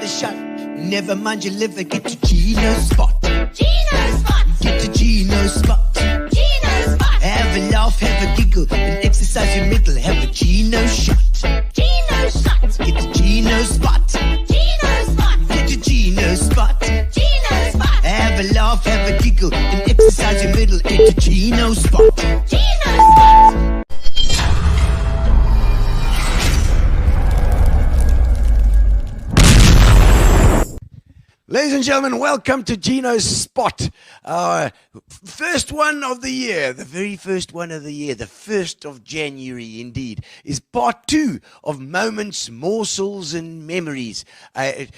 a shot. Never mind your liver, get to Gino Spot. Gino Spot. Get to Gino Spot. Gino Spot. Have a laugh, have a giggle, and exercise your middle. Have a Gino shot. Gino Shot. Get to Gino Spot. Gino Spot. Get to Gino Spot. Gino Spot. Have a laugh, have a giggle, and exercise your middle. Get to Gino Spot. Gino Spot. Ladies and gentlemen, welcome to Gino Spot. First one of the year, the very first one of the year, the 1st of January indeed, is part 2 of Moments, Morsels and Memories. A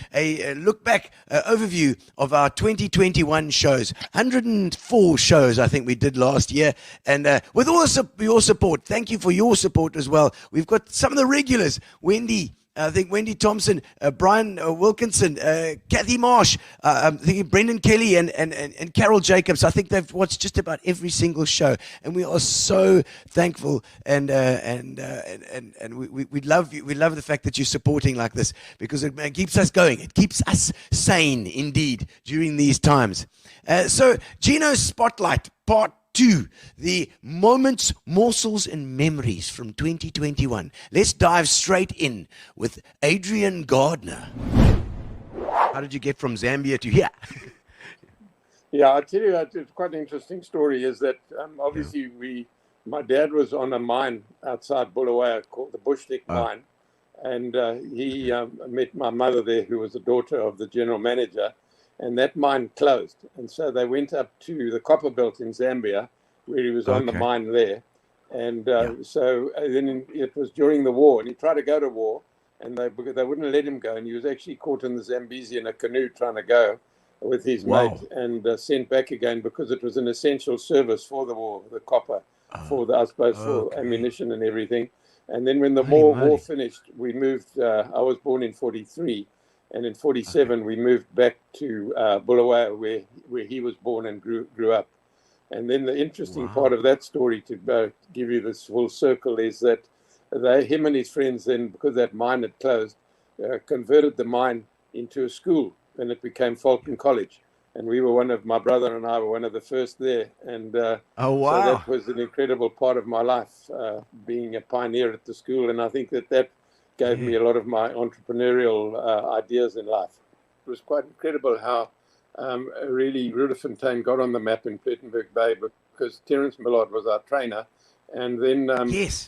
look back overview of our 2021 shows. 104 shows I think we did last year. And with all your support, thank you for your support as well. We've got some of the regulars, Wendy Thompson, Brian Wilkinson, Kathy Marsh, I'm thinking Brendan Kelly and Carol Jacobs. I think they've watched just about every single show, and we are so thankful. And we love you. We love the fact that you're supporting like this, because it keeps us going. It keeps us sane, indeed, during these times. So Gino Spotlight Part 2, the Moments, Morsels and Memories from 2021. Let's dive straight in with Adrian Gardiner. How did you get from Zambia to here? Yeah, I'll tell you, it's quite an interesting story, is that obviously my dad was on a mine outside Bulawayo called the Bushlick Mine, and he met my mother there, who was the daughter of the general manager, and that mine closed. And so they went up to the copper belt in Zambia, where he was on the mine there. And so then it was during the war, and he tried to go to war, and they wouldn't let him go. And he was actually caught in the Zambezi in a canoe trying to go with his mate, and sent back again, because it was an essential service for the war, the copper, for ammunition and everything. And then when the war finished, we moved, I was born in 43. And in 47, we moved back to Bulawayo, where he was born and grew up. And then the interesting part of that story, to give you this full circle, is that him and his friends then, because that mine had closed, converted the mine into a school, and it became Fulton College. And my brother and I were one of the first there. And so that was an incredible part of my life, being a pioneer at the school. And I think that gave me a lot of my entrepreneurial ideas in life. It was quite incredible how really Rudderfontein got on the map in Plettenberg Bay, because Terence Millard was our trainer. And then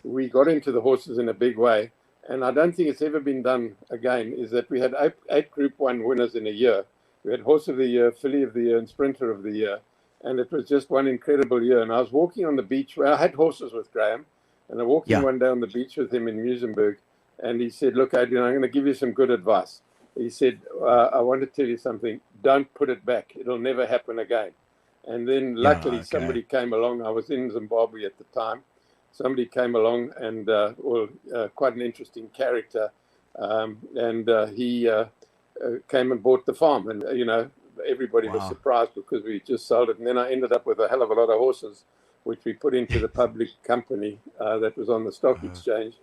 we got into the horses in a big way. And I don't think it's ever been done again, is that we had 8 Group 1 winners in a year. We had Horse of the Year, Filly of the Year, and Sprinter of the Year. And it was just one incredible year. And I was walking on the beach where I had horses with Graham. And I walked one day on the beach with him in Muizenberg. And he said, "Look, Adrian, I'm going to give you some good advice." He said, "I want to tell you something. Don't put it back. It'll never happen again." And then luckily somebody came along. I was in Zimbabwe at the time. Somebody came along, and quite an interesting character. He came and bought the farm. And, everybody was surprised, because we just sold it. And then I ended up with a hell of a lot of horses, which we put into the public company that was on the stock exchange.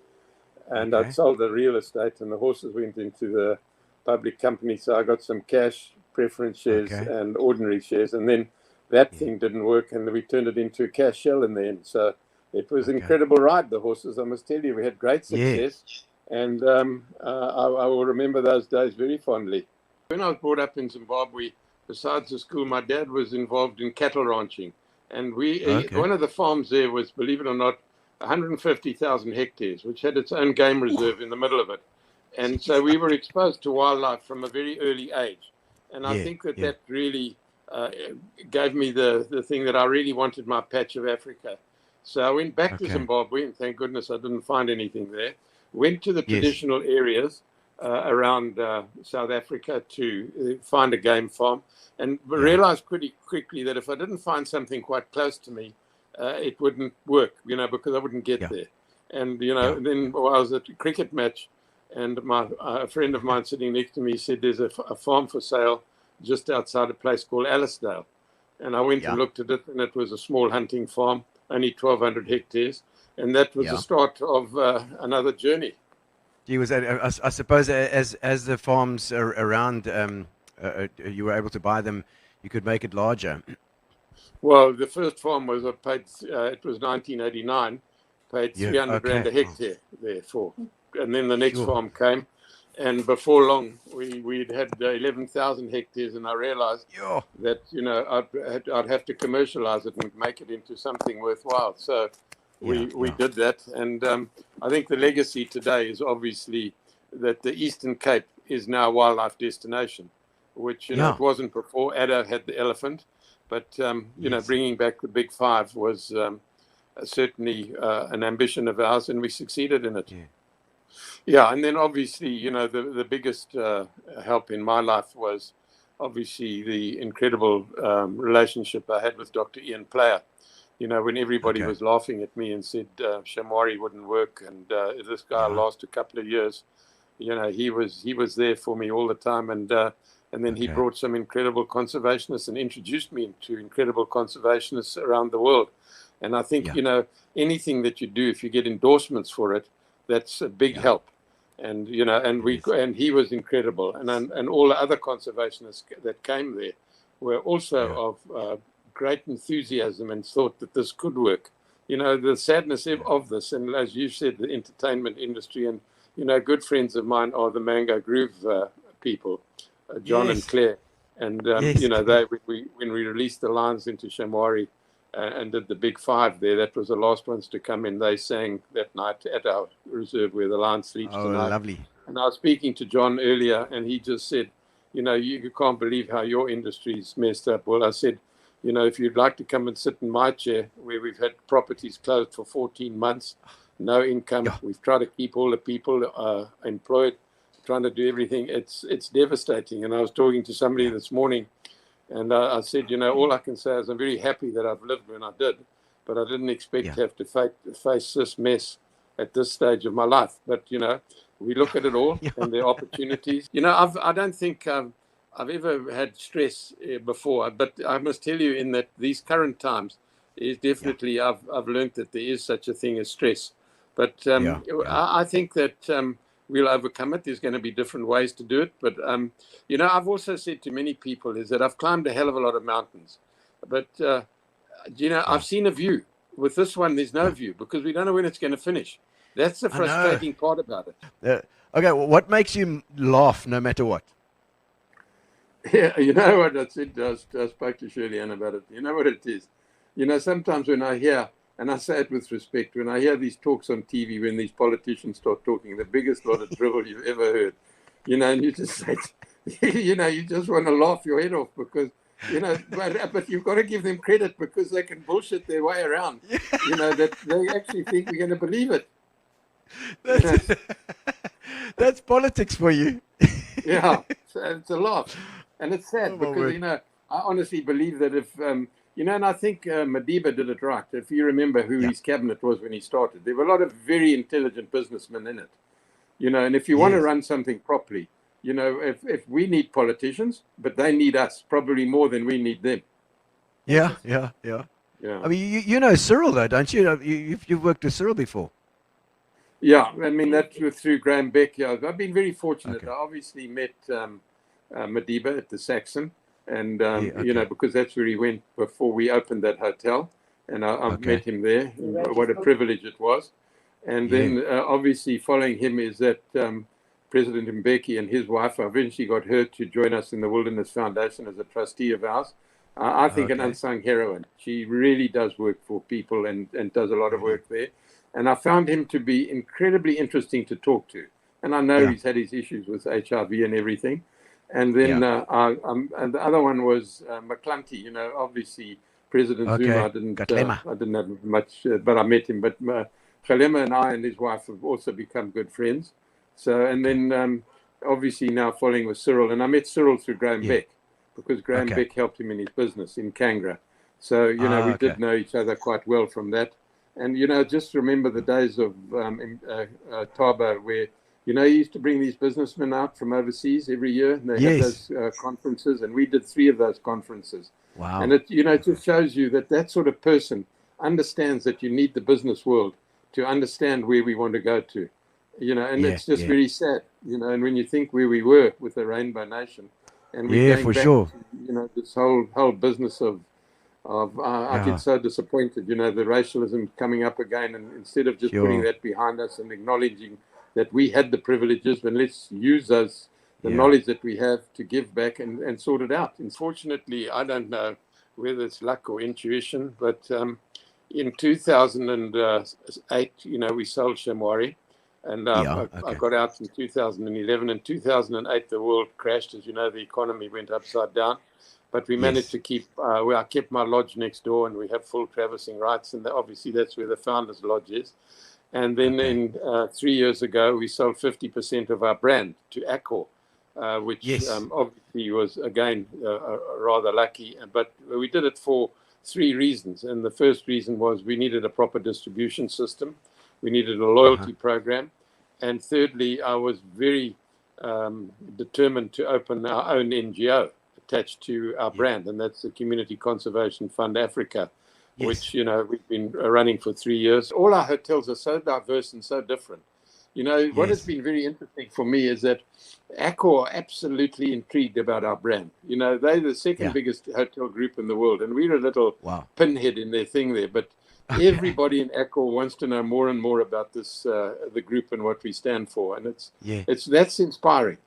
And I'd sold the real estate, and the horses went into the public company. So I got some cash, preference shares, and ordinary shares. And then that thing didn't work, and we turned it into a cash shell in the end. So it was an incredible ride, the horses, I must tell you. We had great success. And I will remember those days very fondly. When I was brought up in Zimbabwe, besides the school, my dad was involved in cattle ranching. And one of the farms there was, believe it or not, 150,000 hectares, which had its own game reserve in the middle of it. And so we were exposed to wildlife from a very early age. And I think that really gave me the thing that I really wanted, my patch of Africa. So I went back to Zimbabwe, and thank goodness I didn't find anything there. Went to the traditional areas around South Africa to find a game farm, and realized pretty quickly that if I didn't find something quite close to me, it wouldn't work, because I wouldn't get there. And, then I was at a cricket match, and a friend of mine sitting next to me said, "There's a farm for sale just outside a place called Allisdale." And I went and looked at it, and it was a small hunting farm, only 1,200 hectares. And that was the start of another journey. Gee, was that, I suppose as the farms are around, you were able to buy them, you could make it larger. Well, the first farm was paid. It was 1989. Paid Yeah, 300 rand a okay. hectare therefore, and then the next Sure. farm came, and before long we'd had 11,000 hectares, and I realised Yeah. that I'd have to commercialise it and make it into something worthwhile. So we did that, and I think the legacy today is obviously that the Eastern Cape is now a wildlife destination, which it wasn't before. Addo had the elephant, but bringing back the big five was certainly an ambition of ours, and we succeeded in it. Yeah, and then obviously, the biggest help in my life was obviously the incredible relationship I had with Dr. Ian Player. When everybody was laughing at me and said Shamwari wouldn't work, and this guy lost a couple of years, he was there for me all the time, and then he brought some incredible conservationists and introduced me to incredible conservationists around the world. And I think anything that you do, if you get endorsements for it, that's a big help. And and he was incredible, and all the other conservationists that came there were also of great enthusiasm and thought that this could work. The sadness of this, and as you said, the entertainment industry, and good friends of mine are the Mango Groove people, John and Claire, and when we released the lines into Shamwari and did the big five there, that was the last ones to come in. They sang that night at our reserve where the lion sleeps tonight. Lovely. And I was speaking to John earlier, and he just said, you can't believe how your industry's messed up. Well, I said, if you'd like to come and sit in my chair where we've had properties closed for 14 months, no income. We've tried to keep all the people employed, trying to do everything. It's devastating. And I was talking to somebody this morning, and I said, all I can say is I'm very happy that I've lived when I did, but I didn't expect to have to face this mess at this stage of my life. But, we look at it all and the opportunities. I don't think I've ever had stress before, but I must tell you in that these current times is definitely, I've learned that there is such a thing as stress. But I think that we'll overcome it. There's going to be different ways to do it. But, I've also said to many people is that I've climbed a hell of a lot of mountains. But, I've seen a view. With this one, there's no view because we don't know when it's going to finish. That's the frustrating part about it. Okay, well, what makes you laugh no matter what? Yeah, you know what I said? I spoke to Shirley Ann about it. You know what it is? Sometimes when I hear, and I say it with respect, when I hear these talks on TV, when these politicians start talking, the biggest lot of drivel you've ever heard, and you just say, you just want to laugh your head off because, but you've got to give them credit because they can bullshit their way around, that they actually think we're going to believe it. That's politics for you. Yeah, so it's a laugh. And it's sad because, I honestly believe that if, and I think Madiba did it right. If you remember who his cabinet was when he started, there were a lot of very intelligent businessmen in it, and if you want to run something properly, if we need politicians, but they need us probably more than we need them. Yeah. I mean, you know Cyril though, don't you? You've worked with Cyril before. Yeah, I mean, that was through Graham Beck. Yeah, I've been very fortunate. I obviously met Madiba at the Saxon, and, because that's where he went before we opened that hotel, and I've met him there. What a privilege it was. And then, obviously, following him is that President Mbeki and his wife eventually got her to join us in the Wilderness Foundation as a trustee of ours. I think an unsung heroine. She really does work for people and does a lot of work there. And I found him to be incredibly interesting to talk to. And I know he's had his issues with HIV and everything. And then and the other one was McClunty. Obviously President Zuma. I didn't have much, but I met him. But Kgalema and I and his wife have also become good friends. So and then obviously now following with Cyril, and I met Cyril through Graham Beck because Graham Beck helped him in his business in Kangra. So we did know each other quite well from that. And, just remember the days of Thabo where, he used to bring these businessmen out from overseas every year. And they had those conferences, and we did 3 of those conferences. Wow. And it, it just shows you that sort of person understands that you need the business world to understand where we want to go to. and Yeah, it's just yeah. very sad, and when you think where we were with the Rainbow Nation, and we're Yeah, going for back sure. to, this whole business of I Yeah. get so disappointed, the racialism coming up again, and instead of just putting Sure. that behind us and acknowledging that we had the privileges, and let's use the Yeah. knowledge that we have to give back and sort it out. Unfortunately, I don't know whether it's luck or intuition, but in 2008, we sold Shamwari, and Yeah, I okay. got out in 2011. In 2008, the world crashed. As you know, the economy went upside down. But we managed to keep, I kept my lodge next door, and we have full traversing rights. And obviously, that's where the founder's lodge is. And then in 3 years ago, we sold 50% of our brand to Accor, which obviously was, again, rather lucky. But we did it for 3 reasons. And the first reason was we needed a proper distribution system. We needed a loyalty program. And thirdly, I was very determined to open our own NGO attached to our brand, and that's the Community Conservation Fund Africa, which we've been running for 3 years. All our hotels are so diverse and so different. What has been very interesting for me is that Accor are absolutely intrigued about our brand. They're the second biggest hotel group in the world, and we're a little pinhead in their thing there. But everybody in Accor wants to know more and more about this, the group and what we stand for, and that's inspiring.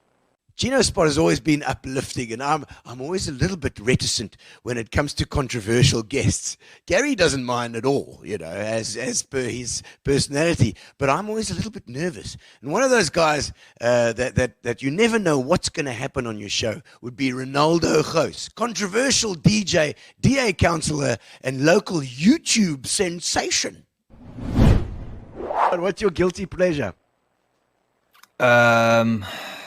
Gino Spot has always been uplifting, and I'm always a little bit reticent when it comes to controversial guests. Gary doesn't mind at all, as per his personality, but I'm always a little bit nervous. And one of those guys that you never know what's going to happen on your show would be Renaldo Gouws, controversial DJ, DA councillor, and local YouTube sensation. What's your guilty pleasure?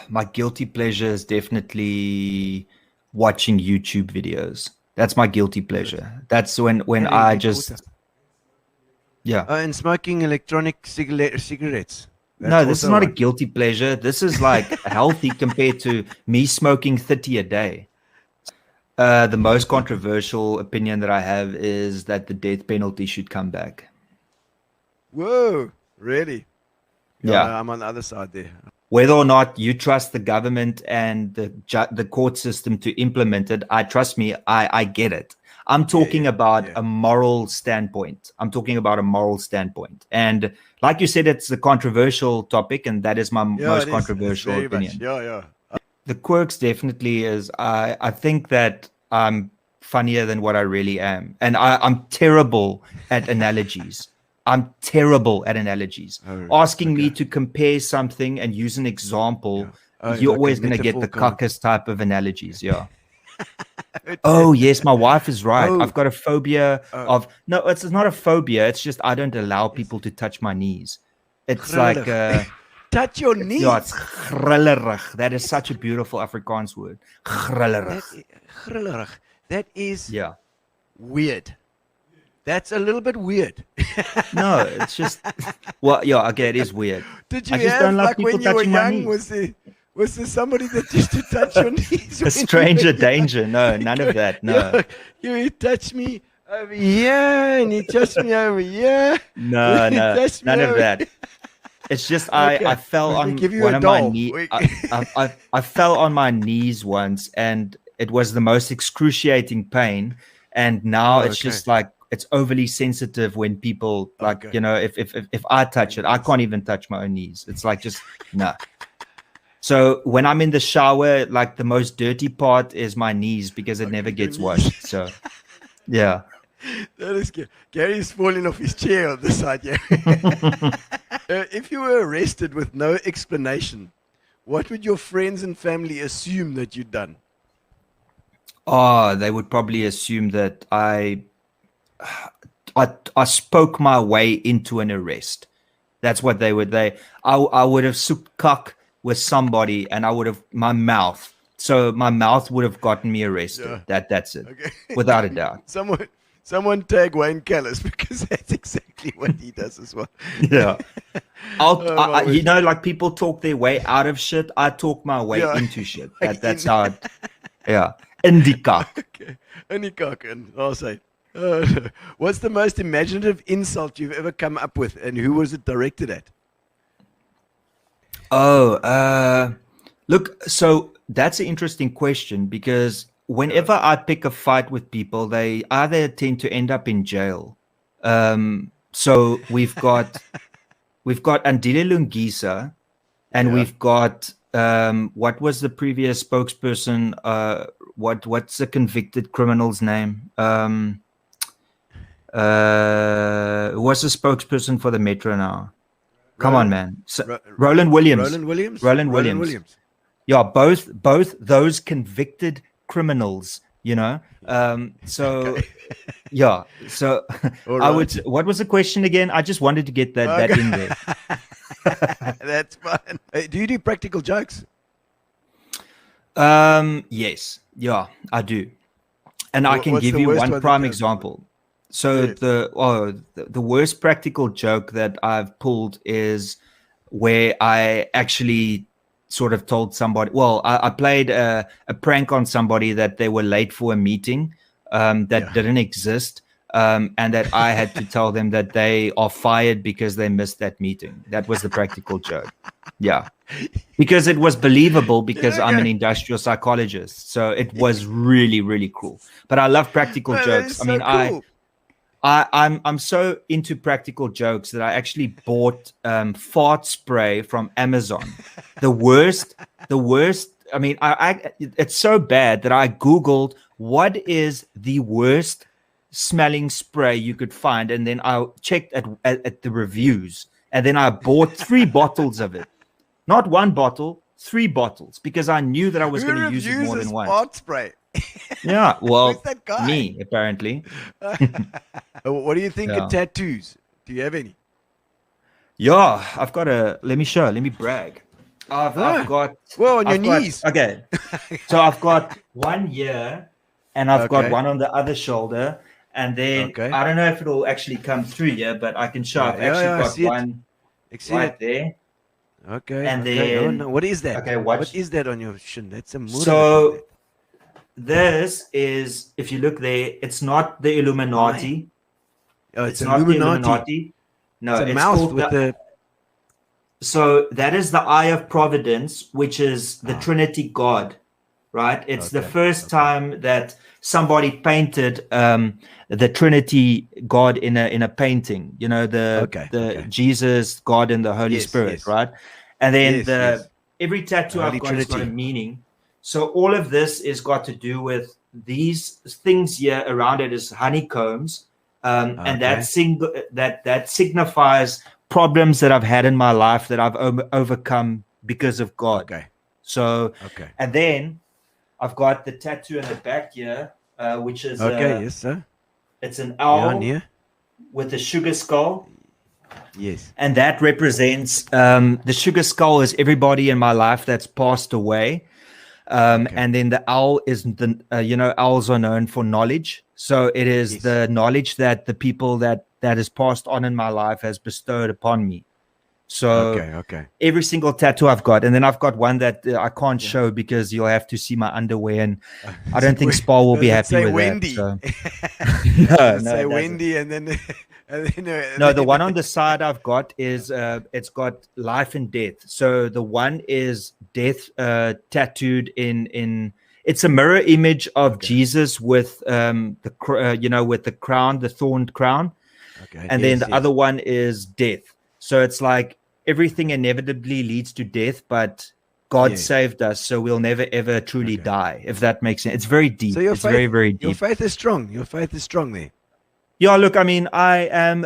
My guilty pleasure is definitely watching YouTube videos. That's my guilty pleasure. That's when I just and smoking electronic cigarettes. No, this is not a guilty pleasure. This is like healthy compared to me smoking 30 a day. The most controversial opinion that I have is that the death penalty should come back. Whoa, really? Yeah. I'm on the other side there. Whether or not you trust the government and the court system to implement it, trust me, I get it. I'm talking about a moral standpoint. And like you said, it's a controversial topic, and that is my most controversial opinion. The quirks definitely is, I think that I'm funnier than what I really am. And I'm terrible at analogies. Asking me to compare something and use an example, you're always going to get the caucus type of analogies. Yeah. Oh, yes, my wife is right. I've got a phobia of... No, it's not a phobia. It's just I don't allow people to touch my knees. It's like... touch your knees? Yeah, it's grillerig. That is such a beautiful Afrikaans word. Grillerig. That is weird. That's a little bit weird. No, it's just... Well, yeah, okay, it is weird. Did you I just have, don't like people when you were touching my young, knees. was there somebody that used to touch your knees? A stranger danger. No, none of that. No. You touch me over here, and you touch me over here. No, none of that. It's just I fell on one of my knees. I fell on my knees once, and it was the most excruciating pain. And now it's just like, it's overly sensitive when people if I touch it, I can't even touch my own knees. It's like just no. So when I'm in the shower, like the most dirty part is my knees because it never gets washed. So yeah. That is good. Gary's falling off his chair on this side. Yeah. If you were arrested with no explanation, what would your friends and family assume that you'd done? Oh, they would probably assume that I spoke my way into an arrest. That's what they would. I would have souped cock with somebody, and I would have my mouth. So my mouth would have gotten me arrested. Yeah. That's it, without a doubt. Someone tag Wayne Callis, because that's exactly what he does as well. Yeah. Like people talk their way out of shit. I talk my way into shit. That's how it, Indica. Okay. Indica, and I'll say. What's the most imaginative insult you've ever come up with, and who was it directed at? Look, so that's an interesting question because whenever I pick a fight with people, they either tend to end up in jail. So we've got Andile Lungisa, and we've got what was the previous spokesperson? What's the convicted criminal's name? Who was the spokesperson for the Metro now? Come on, man. So, Roland Williams. Roland Williams. Yeah, both those convicted criminals, you know. So yeah. So I would. What was the question again? I just wanted to get that in there. That's fine. Hey, do you do practical jokes? Yes. Yeah, I do. And I can give you one prime example. So the worst practical joke that I've pulled is where I actually sort of told somebody, I played a prank on somebody that they were late for a meeting that didn't exist, and that I had to tell them that they are fired because they missed that meeting. That was the practical joke. Yeah. Because it was believable because I'm an industrial psychologist. So it was really, really cool. But I love practical jokes. I mean, cool. I'm so into practical jokes that I actually bought fart spray from Amazon. The worst. I mean, it's so bad that I Googled what is the worst smelling spray you could find, and then I checked at the reviews, and then I bought 3 bottles of it. Not 1 bottle, 3 bottles, because I knew that I was going to use it more than once. Fart spray. Yeah, well, me apparently. What do you think of tattoos? Do you have any? Yeah, I've got let me brag. I've got on your knees. Okay, so I've got one here, and I've got one on the other shoulder, and then I don't know if it'll actually come through here, but I can show. I've actually got one right there. Okay. And then no. What is that? Okay, what is that on your shin? That's a murder. So this is, if you look there, it's not the Illuminati. Oh, it's not the Illuminati. No, it's a mouse with the. So that is the Eye of Providence, which is the Trinity God, right? It's the first time that somebody painted the Trinity God in a painting. You know, the Jesus, God, and the Holy Spirit, right? And then every tattoo I've got has got a meaning. So all of this is got to do with these things here around it is honeycombs, and that signifies problems that I've had in my life that I've overcome because of God. Okay. So, and then I've got the tattoo in the back here, which is yes, sir. It's an owl with a sugar skull. Yes. And that represents the sugar skull is everybody in my life that's passed away. And then the owl is owls are known for knowledge. So it is the knowledge that the people that is passed on in my life has bestowed upon me. So every single tattoo I've got, and then I've got one that I can't show because you'll have to see my underwear, and I don't think Spa will be happy with Wendy? that. So. Say Wendy, and then no, the one on the side I've got is it's got life and death. So the one is death tattooed in. It's a mirror image of Jesus with with the crown, the thorned crown, and then the other one is death. So it's like everything inevitably leads to death, but God saved us, so we'll never ever truly die. If that makes sense, it's very deep. So it's very, very deep. Your faith is strong. Your faith is strong there. Yeah, look, I mean, I'm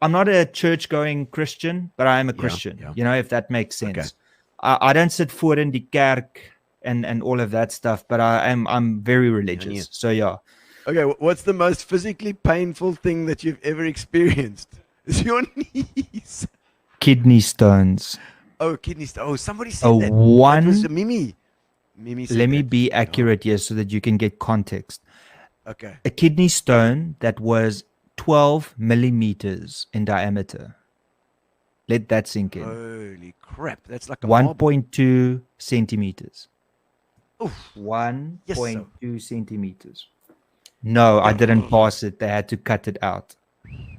not a church-going Christian, but I am a Christian. You know, if that makes sense. I don't sit voor in die kerk and all of that stuff, but I'm very religious. So yeah. Okay, what's the most physically painful thing that you've ever experienced? It's your knees. Kidney stones. Oh, kidney stones. Oh, somebody said that. One. It was Mimi. Mimi said Let me be accurate here so that you can get context. Okay. A kidney stone that was 12 millimeters in diameter. Let that sink in. Holy crap. That's like a 1.2 centimeters. Oof. 1.2 centimeters. No, I didn't pass it. They had to cut it out.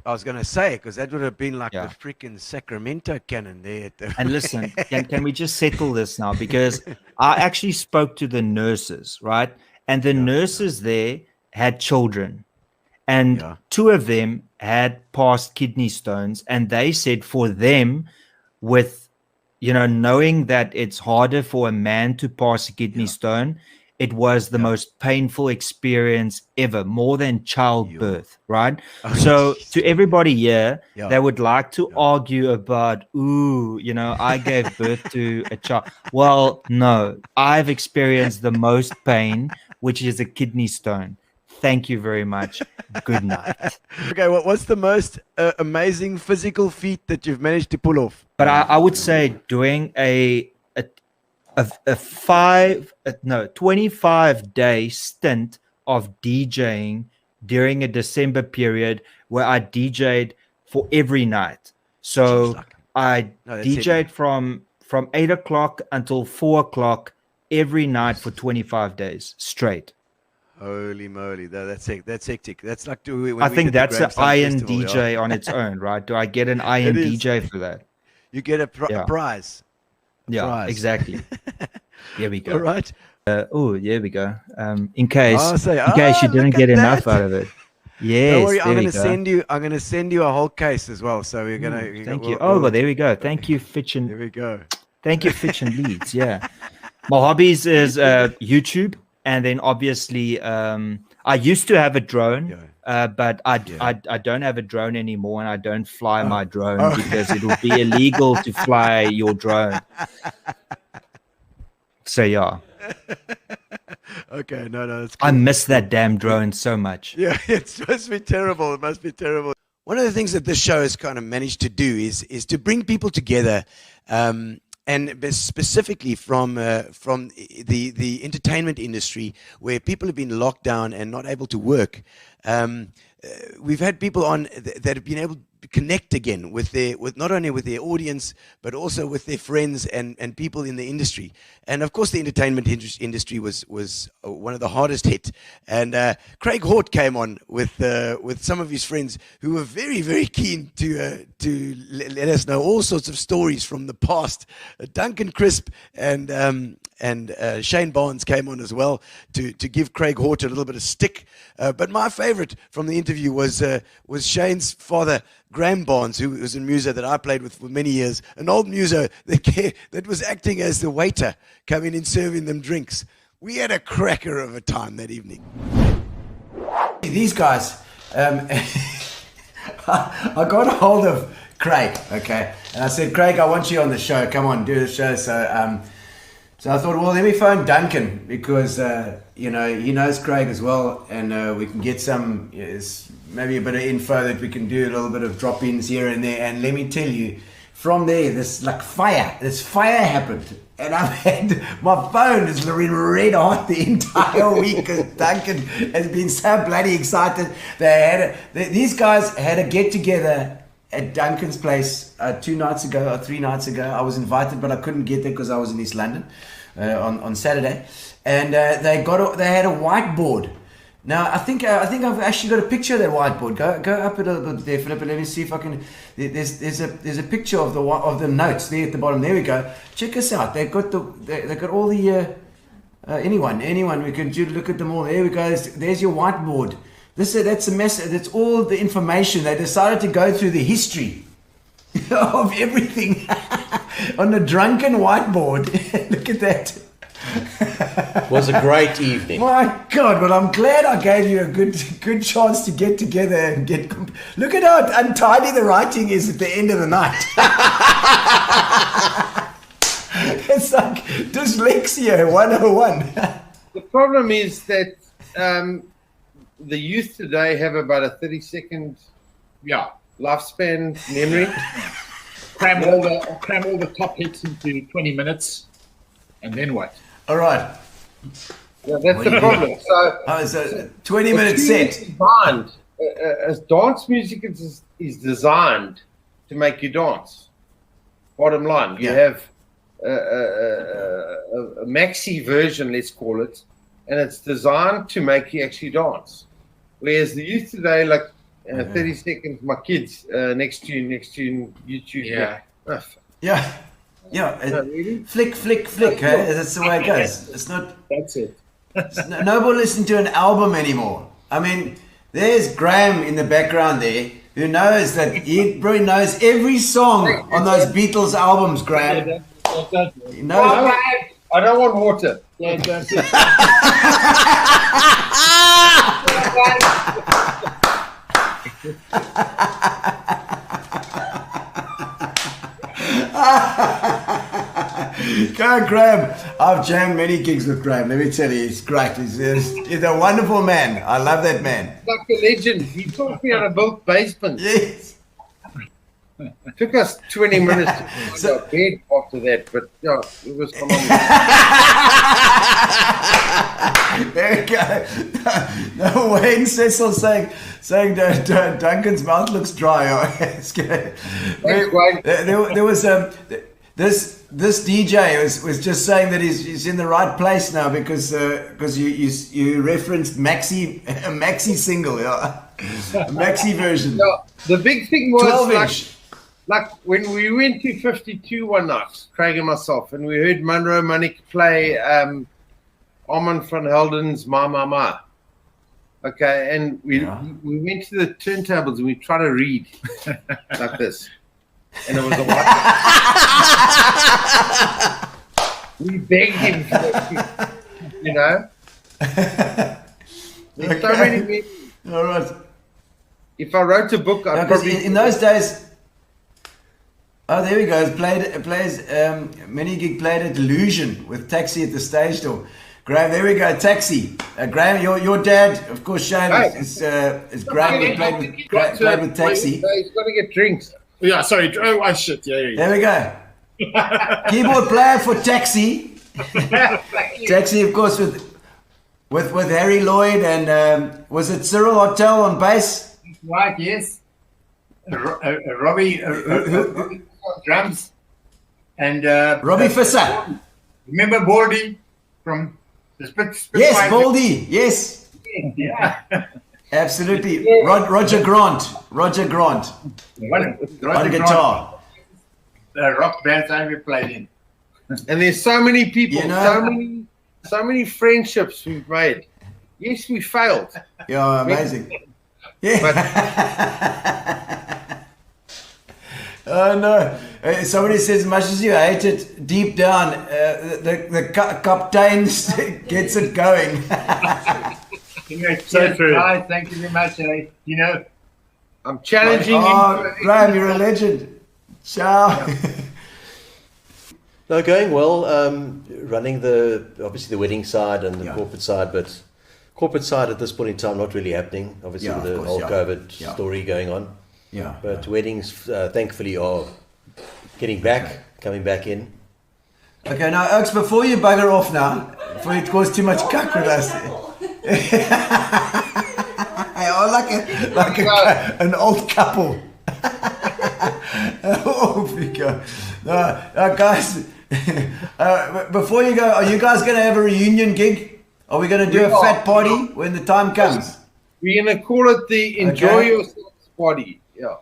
I was going to say, because that would have been like the freaking Sacramento cannon there. And listen, can we just settle this now? Because I actually spoke to the nurses, right? And the nurses there had children. And 2 of them had passed kidney stones. And they said for them, with, knowing that it's harder for a man to pass a kidney stone, it was the most painful experience ever, more than childbirth, right? So to everybody here, they would like to argue about, I gave birth to a child. Well, no, I've experienced the most pain, which is a kidney stone. Thank you very much. Good night. Okay, what's the most amazing physical feat that you've managed to pull off? But I would say doing a 25-day stint of DJing during a December period where I DJ'd for every night. So I DJ'd from 8 o'clock until 4 o'clock every night for 25 days straight. Holy moly, that's hectic. That's like I think that's an iron DJ on its own, right? Do I get an iron DJ for that? You get a prize. Yeah, exactly. There we go. All right. There we go. In case you didn't get enough out of it. Yes. Don't worry, I'm going to send you a whole case as well. So we're going to. Thank you. Well, there we go. Thank you, Fitch and. There we go. Thank you, Fitch and Leeds. Yeah. My hobbies is YouTube, and then obviously I used to have a drone. But I don't have a drone anymore, and I don't fly my drone because it would be illegal to fly your drone. So Okay, no, that's cool. I miss that damn drone so much. Yeah, it must be terrible. It must be terrible. One of the things that this show has kind of managed to do is to bring people together, and specifically from the entertainment industry, where people have been locked down and not able to work. We've had people on that have been able to connect again with not only with their audience but also with their friends and people in the industry. And of course, the entertainment industry was one of the hardest hit. And Craig Hort came on with some of his friends who were very, very keen to let us know all sorts of stories from the past. Duncan Crisp and Shane Barnes came on as well to give Craig Hort a little bit of stick. But my favorite from the interview was Shane's father, Graham Barnes, who was a muso that I played with for many years, an old muso that was acting as the waiter, coming in serving them drinks. We had a cracker of a time that evening. These guys, I got a hold of Craig, okay, and I said, Craig, I want you on the show. Come on, do the show. So I thought, well, let me phone Duncan because he knows Craig as well, and we can get some maybe a bit of info that we can do, a little bit of drop-ins here and there. And let me tell you, from there, this fire happened, and I've had my phone has been red hot the entire week because Duncan has been so bloody excited. These guys had a get together at Duncan's place 2 nights ago or 3 nights ago. I was invited, but I couldn't get there because I was in East London on Saturday. And they had a whiteboard. Now I think I've actually got a picture of that whiteboard. Go up a little bit there, Philip. Let me see if I can. There's a picture of the notes there at the bottom. There we go. Check us out. They've got all the anyone. We can look at them all. There we go. There's your whiteboard. That's a mess. That's all the information. They decided to go through the history of everything on a drunken whiteboard. Look at that. It was a great evening. My God, well, I'm glad I gave you a good chance to get together and look at how untidy the writing is at the end of the night. It's like dyslexia 101. The problem is that the youth today have about a 30-second lifespan memory. Cram all the top hits into 20 minutes, and then what? All right. Yeah, that's the problem. So 20-minute set. Designed, as dance music is designed to make you dance. Bottom line, you have a maxi version, let's call it, and it's designed to make you actually dance. Whereas the youth today, 30 seconds, my kids, next tune, YouTube. Yeah. Really? Flick, hey? That's the way it goes. It's not. That's it. Nobody listen to an album anymore. I mean, there's Graham in the background there who knows that he probably knows every song on those Beatles albums, Graham. He knows. I don't want water. Yeah, don't Go on, Graham. I've jammed many gigs with Graham. Let me tell you, he's great. He's a wonderful man. I love that man. Like a legend. He taught me how to build basement. Yes. It took us 20 minutes to find our bed after that, but yeah, it was phenomenal. There we go. No, Wayne Cecil saying Duncan's mouth looks dry. Thanks, Wayne. There was this DJ was just saying that he's in the right place now because you referenced a maxi single, a maxi version. Yeah, the big thing was 12-inch. Like when we went to 52 one night, Craig and myself, and we heard Munro Munich play Armand van Helden's Ma Ma Ma. Okay, and we went to the turntables and we tried to read like this. And it was a white. We begged him to, you know. There's so many people. All right. If I wrote a book, I'd probably in those days. Oh, there we go. It plays mini gig played at Illusion with Taxi at the stage door. Graham, there we go. Taxi. Graham, your dad, of course, Shane is Graham. He played with Taxi. He's got to get drinks. Yeah, sorry. Oh, shit. Yeah. There we go. Keyboard player for Taxi. Taxi, of course, with Harry Lloyd and was it Cyril Hotel on bass? Right, yes. Robbie drums and Robbie Fisser. Remember Baldy from the Spit? Yes, Baldy. Yes. Yeah. Absolutely. Roger Grant. On guitar. The rock bands I ever played in. And there's so many people, You know? so many friendships we've made. Yes, we failed. Yeah, amazing. Yeah. Oh no! Somebody says, much as you hate it, deep down, the captain gets it going. So true. Guys, thank you very much. You know, I'm challenging you. Oh, Graham, you're a legend. Ciao. No, going well. Running obviously the wedding side and the corporate side, but corporate side at this point in time not really happening. Obviously with the whole COVID story going on. Yeah. But weddings, thankfully, are coming back in. Okay, now, Oaks, before you bugger off now, before you cause too much cuck with us. like an old couple. Oh, no, guys, before you go, are you guys going to have a reunion gig? Are we going to do a fat party when the time comes? We're going to call it the Enjoy Yourself Party. Yeah.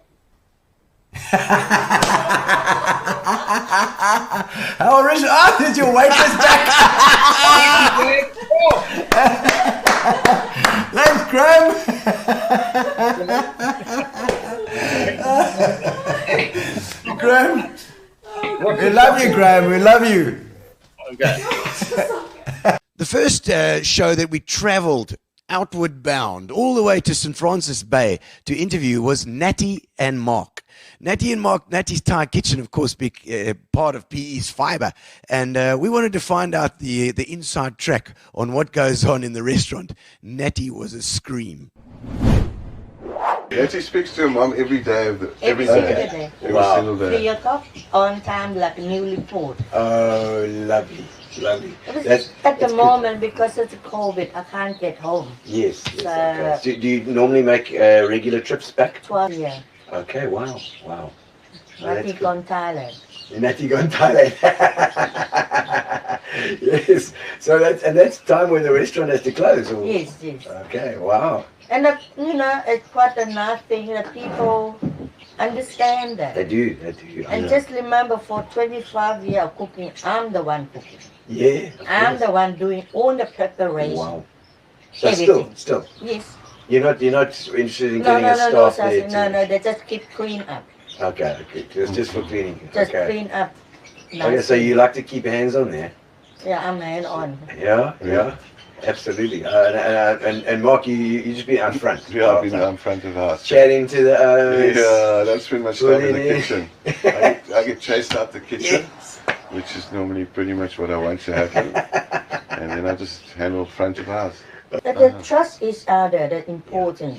How original! Oh, did your waitress back? Thanks, Graham. Graham, we love you, Graham. We love you. Okay. The first show that we travelled outward bound all the way to St. Francis Bay to interview was Natti and Mark. Natti's Thai Kitchen, of course, part of PE's Fibre. And we wanted to find out the inside track on what goes on in the restaurant. Natti was a scream. Natti speaks to her mum every day. Every single day. Every single day. 3 o'clock, on time, like newly poured. Oh, lovely. At the moment, because it's COVID, I can't get home. Yes. Okay. Do you normally make regular trips back? 12 years. Okay, wow. Natti gone Thailand. Natti gone Thailand. Yes. So that's time when the restaurant has to close? Or? Yes. Okay, wow. And it's quite a nice thing that people understand that. They do. And just remember, for 25 years of cooking, I'm the one cooking. Yeah. I'm the one doing all the preparation. Wow. So everything. Still. Yes. You're not interested in No, getting a staff there. no, they just keep clean up. Okay. Just for cleaning. Just clean up. Okay, so you like to keep your hands on there? Yeah, I'm hand on. Yeah. Absolutely. And Mark, you just been out front. Yeah, I've been out front of house. Chatting to the yeah, that's pretty much stuff in the kitchen. I get chased out the kitchen, which is normally pretty much what I want to happen. And then I just handle front of house. But the trust each other, that's important.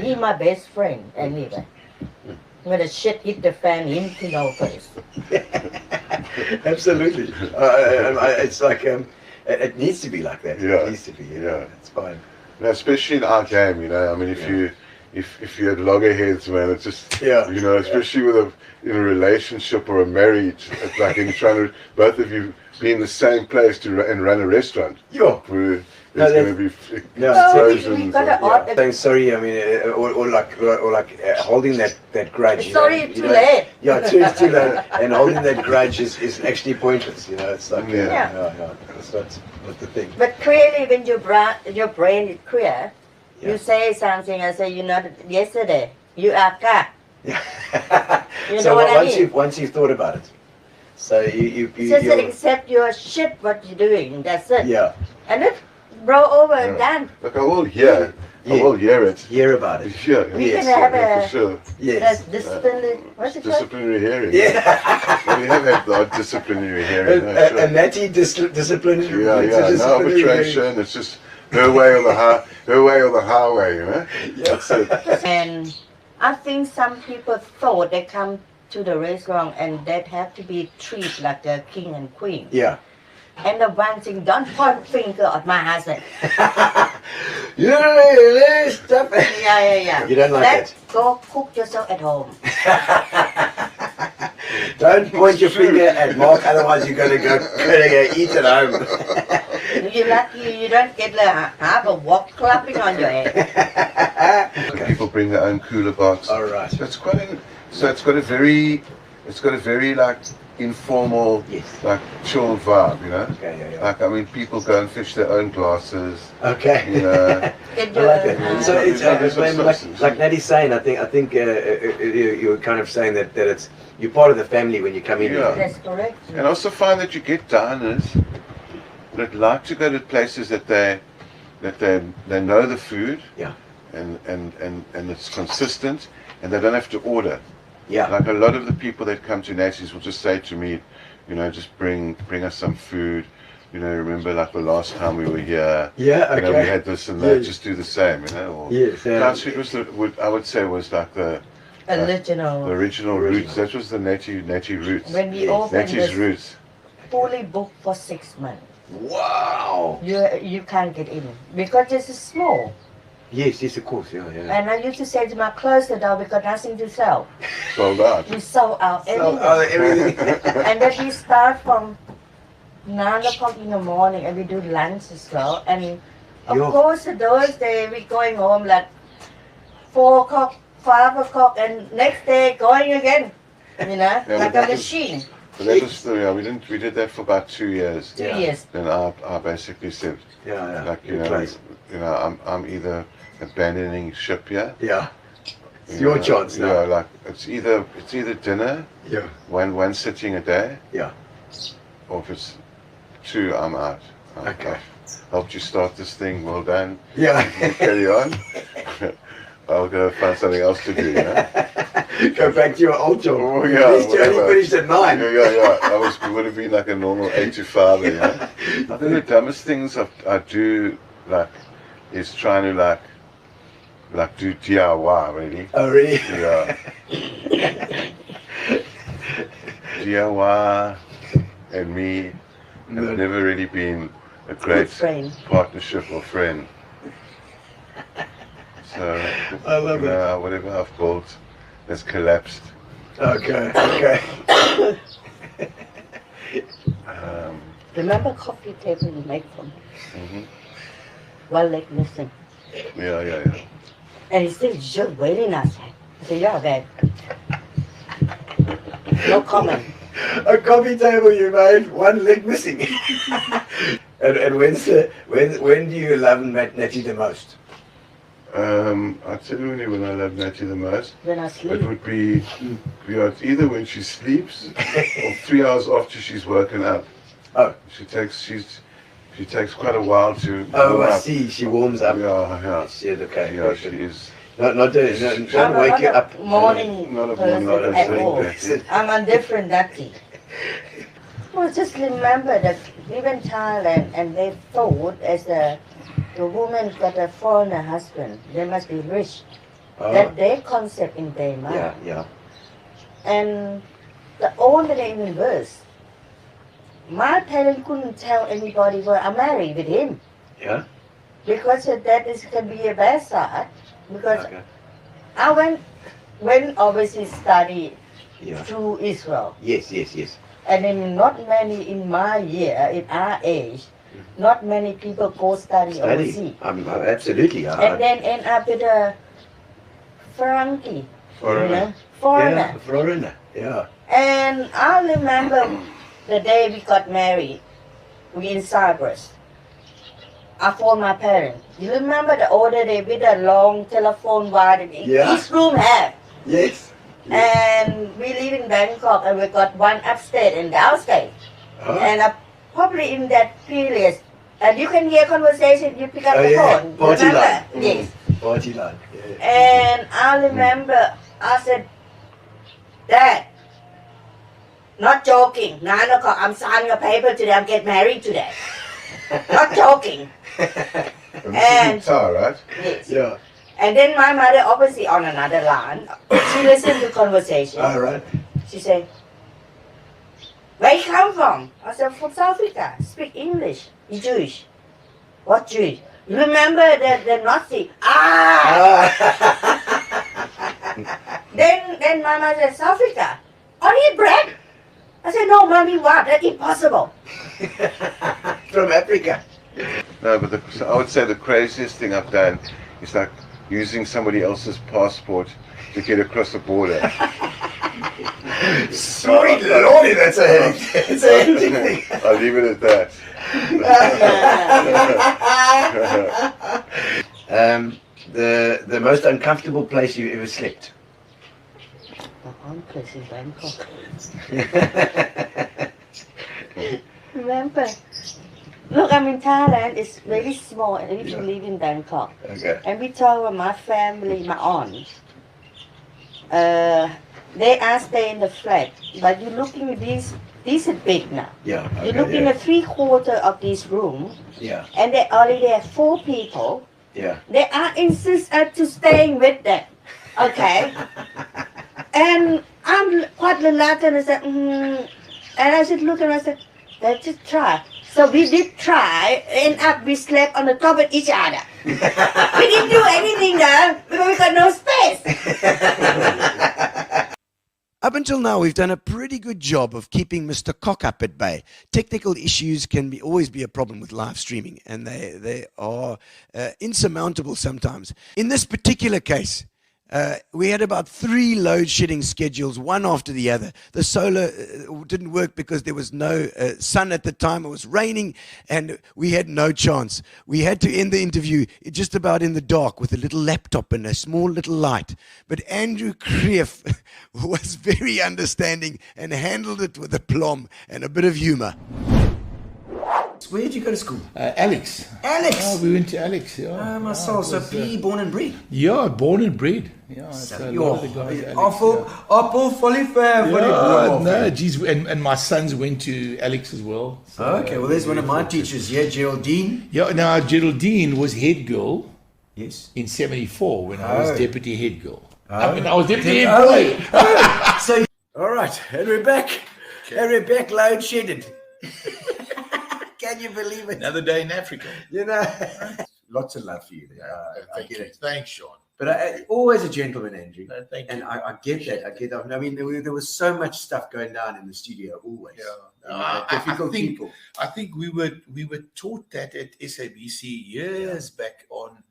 He's my best friend anyway. When the shit hit the fan, him to know first. Absolutely. It's like it needs to be like that. Yeah. It needs to be. It's fine. Now, especially in our game, I mean, if you had loggerheads, man, it's just especially with in a relationship or a marriage, it's like in trying to both of you be in the same place and run a restaurant. Yeah. There's going to be we got an odd. Saying sorry, I mean, or like holding that grudge. Sorry, too late. Yeah, too late. And holding that grudge is actually pointless. It's like that's not the thing. But clearly, when your brain is clear, you say something. I say, yesterday you are cat. You know what I mean? Once you've thought about it, so you just accept your shit, what you're doing. That's it. Yeah. And it roll over and done. Look, I will hear. I will hear it. Hear about it. Yeah. We can have for sure. Yes. Disciplinary hearing. Yeah. We have had disciplinary hearing. A Natti disciplinary. Yeah. No arbitration. It's just her way or the highway. That's it. And I think some people thought they come to the restaurant and that have to be treated like the king and queen. Yeah. And the one thing, don't point finger at my husband. You really stop it. Yeah. You don't like Let's it. go cook yourself at home. Don't point your finger at Mark, otherwise you're gonna go eat at home. You're lucky you don't get half a wok clapping on your head. People bring their own cooler box. All right. So it's got a very like informal, like chilled vibe, Okay, Like, I mean, people go and fish their own glasses. Okay. I like that. So it's like Natty's saying. I think you were kind of saying that it's you're part of the family when you come in. Yeah. That's correct. And I also find that you get diners that like to go to places that they know the food. Yeah. And it's consistent, and they don't have to order. Yeah. Like a lot of the people that come to Natty's will just say to me, just bring us some food. Remember like the last time we were here. Yeah, okay. We had this and that. Just do the same, Or yes. Cloud Street was I would say was like the original roots. That was the Natti roots. When we opened Natty's roots. Fully booked for 6 months. Wow. You can't get in because this is small. Yes, of course, yeah. And I used to say to my close the door, we got nothing to sell. Sold out. We sold out everything. And then we start from 9 o'clock in the morning and we do lunch as well. And of course, those days we going home like 4 o'clock, 5 o'clock, and next day going again. Like a machine. But that was we did that for about 2 years. 2 years. Then I basically said, like I'm either abandoning ship here. Yeah. It's your chance now. Like it's either dinner. Yeah. One sitting a day. Yeah. Or if it's 2, I'm out. Okay. Helped you start this thing. Well done. Yeah. Carry on. I'll go find something else to do. Go back to your old job. Oh, yeah. At least you only finished at 9. Yeah. Would have been like a normal 8 to 5. I think the dumbest things I do is trying to do DIY really. Oh really? Yeah. DIY and me have never really been a great partnership or friend. So I love it. Whatever I've built has collapsed. Okay. Remember coffee table you make from? One leg missing. Yeah. And he said, "You're very nice." I said, "Yeah, Dad." No comment. A coffee table you made, one leg missing. and when do you love Natti the most? I'll tell you when I love Natti the most. When I sleep. It would be either when she sleeps or 3 hours after she's woken up. Oh. She takes quite a while to warm up. I see. She warms up. Yeah. She is okay. Yeah, she is. Don't wake you up. Morning Not a person morning at all. person. I'm a different Natti. Well, just remember that we went to Thailand and they thought as the woman got a foreigner husband, they must be rich. That their concept in their mind. Yeah. And the older they even worse. My parents couldn't tell anybody where I'm married with him. Yeah. Because that can be a bad side. Because I went obviously study to Israel. Yes. And then not many in my year, in our age, not many people go study overseas. Absolutely. And then end up with a Frankie. Foreigner. Foreigner. Yeah. And I remember the day we got married, we in Cyprus. I phoned my parents. You remember the older day with a long telephone wire that each room had? Yes. And we live in Bangkok and we got one upstairs and downstairs. And probably in that period, and you can hear conversation, you pick up the phone. Party remember? line. Yes. Party line. And I remember, I said, "Dad, not joking, 9 o'clock, I'm signing a paper today, I'm getting married today." Not joking. And right? yes. Yeah. And then my mother, obviously on another line, she listened to conversation. All right. She said, "Where you come from?" I said, "From South Africa. Speak English. You Jewish." "What Jewish?" "You remember the Natti?" Then my mother said, "South Africa. Only bread?" I said, "No, mommy, what? That's impossible." From Africa. No, but I would say the craziest thing I've done is like using somebody else's passport to get across the border. Sweet lordy, that's a hectic thing. I'll leave it at that. The most uncomfortable place you ever slept? One place in Bangkok. Remember? Look, I'm in Thailand. It's very small, and I used to live in Bangkok. Okay. And we told my family, my aunt, they are staying in the flat, but you're looking at these is big now. Yeah. Okay, you're looking at 3/4 of this room. Yeah. And they already have 4 people. Yeah. They are insist to staying with them. Okay. And I'm quite reluctant. I said, And I said, look, and I said, let's just try. So we did try, end up we slept on the top of each other. We didn't do anything though, because we got no space. Up until now, we've done a pretty good job of keeping Mr. Cock up at bay. Technical issues can always be a problem with live streaming, and they are insurmountable sometimes. In this particular case, we had about 3 load shedding schedules, one after the other. The solar didn't work because there was no sun at the time. It was raining and we had no chance. We had to end the interview just about in the dark with a little laptop and a small little light. But Andrew Greeff was very understanding and handled it with aplomb and a bit of humor. Where did you go to school? Alex. Alex? Oh, we went to Alex, yeah. Oh, my soul. So PE, born and bred? Yeah, born and bred. Yeah, so a lot of the guys at Alex. No, geez, and my sons went to Alex as well. So, okay, well, there's one of my teachers here, Geraldine. Yeah, now Geraldine was head girl. Yes. In 74 when I was deputy head girl. I mean, I was deputy head boy. So, all right, and we're back. Okay. And we're back load shedded. Can you believe it? Another day in Africa. You know, lots of love for you there. I get it. Thanks, Sean. But always a gentleman, Andrew. No, thank you. And I get that. I get that. I mean, there was so much stuff going down in the studio always. Yeah. Difficult people. I think we were taught that at SABC years back on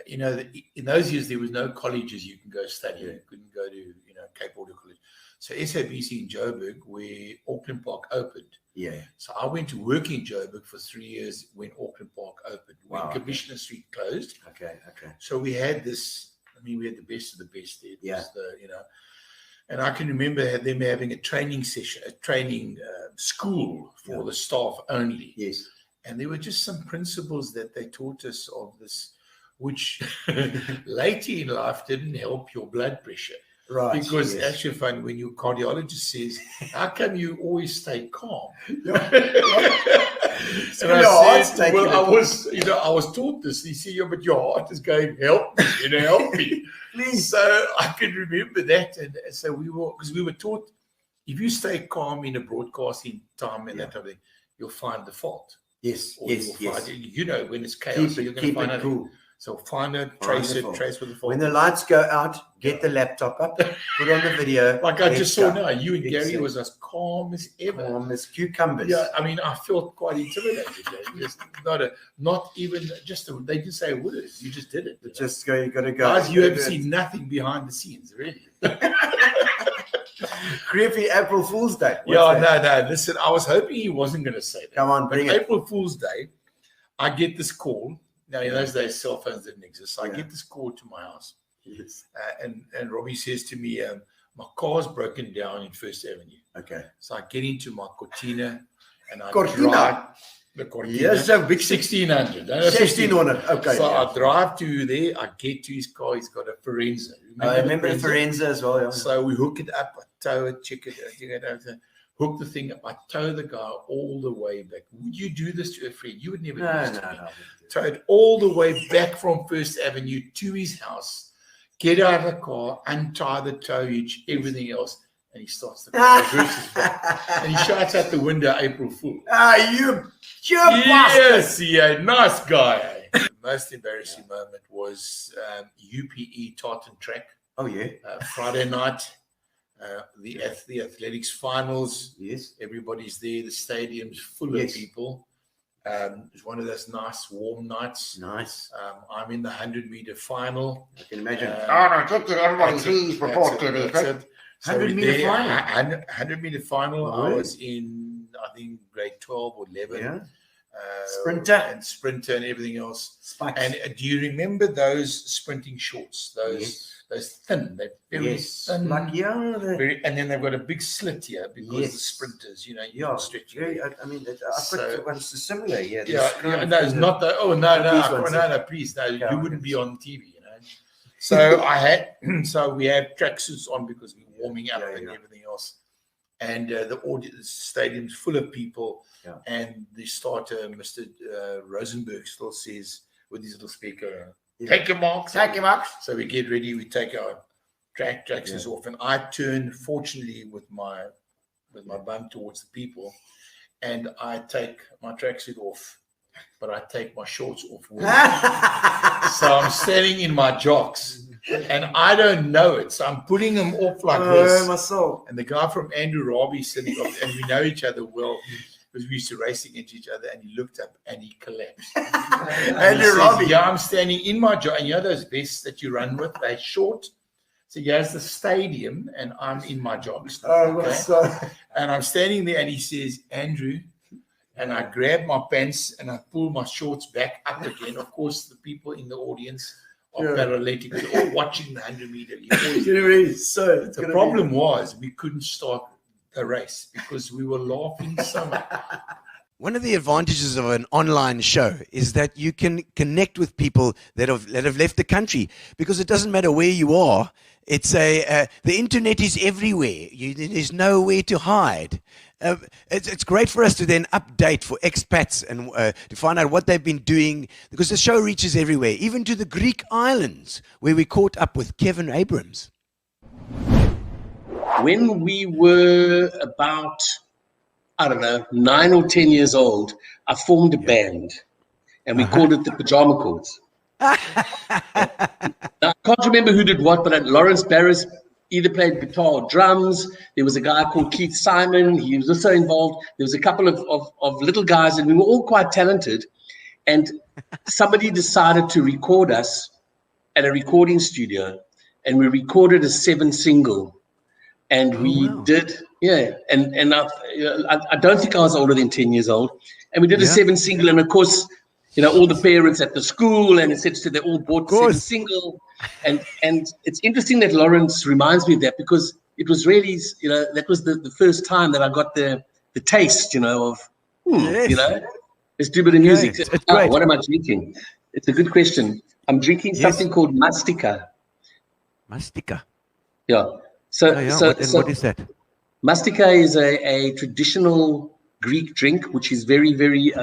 in those years there was no colleges you can go study. You couldn't go to Cape Audio College. So SABC in Joburg, where Auckland Park opened. Yeah. So I went to work in Joburg for 3 years when Auckland Park opened. When Commissioner Street closed. Okay. So we had this. I mean, we had the best of the best there. Yeah. And I can remember them having a training session, a training school for the staff only. Yes. And there were just some principles that they taught us of this, which later in life didn't help your blood pressure. Right. Because actually, fun when your cardiologist says, "How come you always stay calm?" And I said, "Well, I was taught this." He said, "Yeah, but your heart is going, help me, help me." Please. So I can remember that, and so we were taught, if you stay calm in a broadcasting time and that type of thing, you'll find the fault. Yes. When it's chaos, you're going to find it cool. So find it, trace with the fault. When the lights go out, get the laptop up, put on the video. Like I just saw now, you and Gary was as calm as ever. Calm as cucumbers. Yeah, I mean, I felt quite intimidated. Just they didn't say a word. You just did it. You got to go. Guys, you have seen nothing behind the scenes, really. Creepy April Fool's Day. No. Listen, I was hoping he wasn't going to say that. Come on, bring it. April Fool's Day, I get this call. Now, in those days, cell phones didn't exist. So I get this call to my house. Yes. And Robbie says to me, my car's broken down in First Avenue. Okay. So I get into my Cortina and I Cortina? drive the Cortina. Yes, a big 1600. 1600. Okay. So I drive to there. I get to his car. He's got a Forenza. I remember the Forenza as well. Yeah. So we hook it up. I tow it, check it, hook the thing up. I tow the guy all the way back. Would you do this to a friend? You would never do this to me. Tow it all the way back from First Avenue to his house. Get out of the car, untie the towage, everything else, and he starts to and he shouts out the window, "April Fool!" You yes, yeah, nice guy. The most embarrassing moment was UPE Tartan Track. Oh yeah, Friday night, the athletics finals. Yes, everybody's there. The stadium's full of people. It's one of those nice warm nights. Nice. I'm in the 100-meter final. I can imagine. Everybody please report to me. 100-meter final. 100-meter final. I was in, I think, grade 12 or 11. Yeah. Sprinter and everything else. Spikes. And do you remember those sprinting shorts? Those thin, they're very thin. Like, and then they've got a big slit here because the sprinters, you can stretch. I mean, I've got one similar. Yeah. No, it's not the. Oh no, please, no, you wouldn't be on TV, So so we had tracksuits on because we were warming up and everything else. And the stadium's full of people. Yeah. And the starter, Mr. Rosenberg, still says with his little speaker, "Take your marks." So we get ready. We take our tracksuits off, and I turn, fortunately, with my bum towards the people, and I take my tracksuit off, but I take my shorts off. So I'm standing in my jocks. And I don't know it, so I'm putting them off like this. My soul. And the guy from Andrew Robbie sitting up, and we know each other well because we used to race against each other. And he looked up and he collapsed. Andrew Robbie. Yeah, I'm standing in my job, and you know those vests that you run with? They're short. So he has the stadium, and I'm in my joggers. And I'm standing there, and he says, "Andrew." And I grab my pants and I pull my shorts back up again. Of course, the people in the audience are paralytic. They're all watching the 100-meter. The problem was we couldn't start the race because we were laughing so much. One of the advantages of an online show is that you can connect with people that have left the country, because it doesn't matter where you are. It's the internet is everywhere. There's nowhere to hide. It's great for us to then update for expats and to find out what they've been doing, because the show reaches everywhere, even to the Greek islands, where we caught up with Kevin Abrams. When we were about, 9 or 10 years old, I formed a band, and we called it the Pajama Chords. Now, I can't remember who did what, but Lawrence Barris either played guitar or drums. There was a guy called Keith Simon. He was also involved. There was a couple of little guys, and we were all quite talented. And somebody decided to record us at a recording studio, and we recorded a 7 single, and did, and I don't think I was older than 10 years old, and we did a 7 single, and of course, all the parents at the school and etc. They all bought the 7 single, and it's interesting that Lawrence reminds me of that, because it was really, that was the first time that I got the taste, of, let's do a bit of music. It's great. What am I drinking? It's a good question. I'm drinking something called mastika. Mastika. Yeah. What is that? Mastika is a traditional Greek drink, which is very, very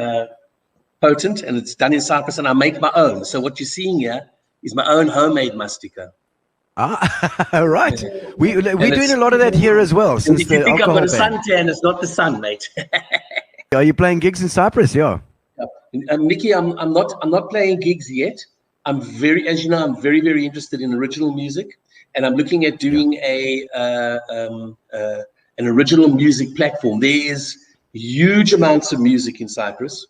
potent, and it's done in Cyprus, and I make my own. So what you're seeing here is my own homemade mastika. Right. We're doing a lot of that here as well. Since if you think I've got a suntan, it's not the sun, mate. Are you playing gigs in Cyprus? Yeah. Nikki, I'm not playing gigs yet. I'm very, as you know, I'm very, very interested in original music, and I'm looking at doing an original music platform. There is huge amounts of music in Cyprus,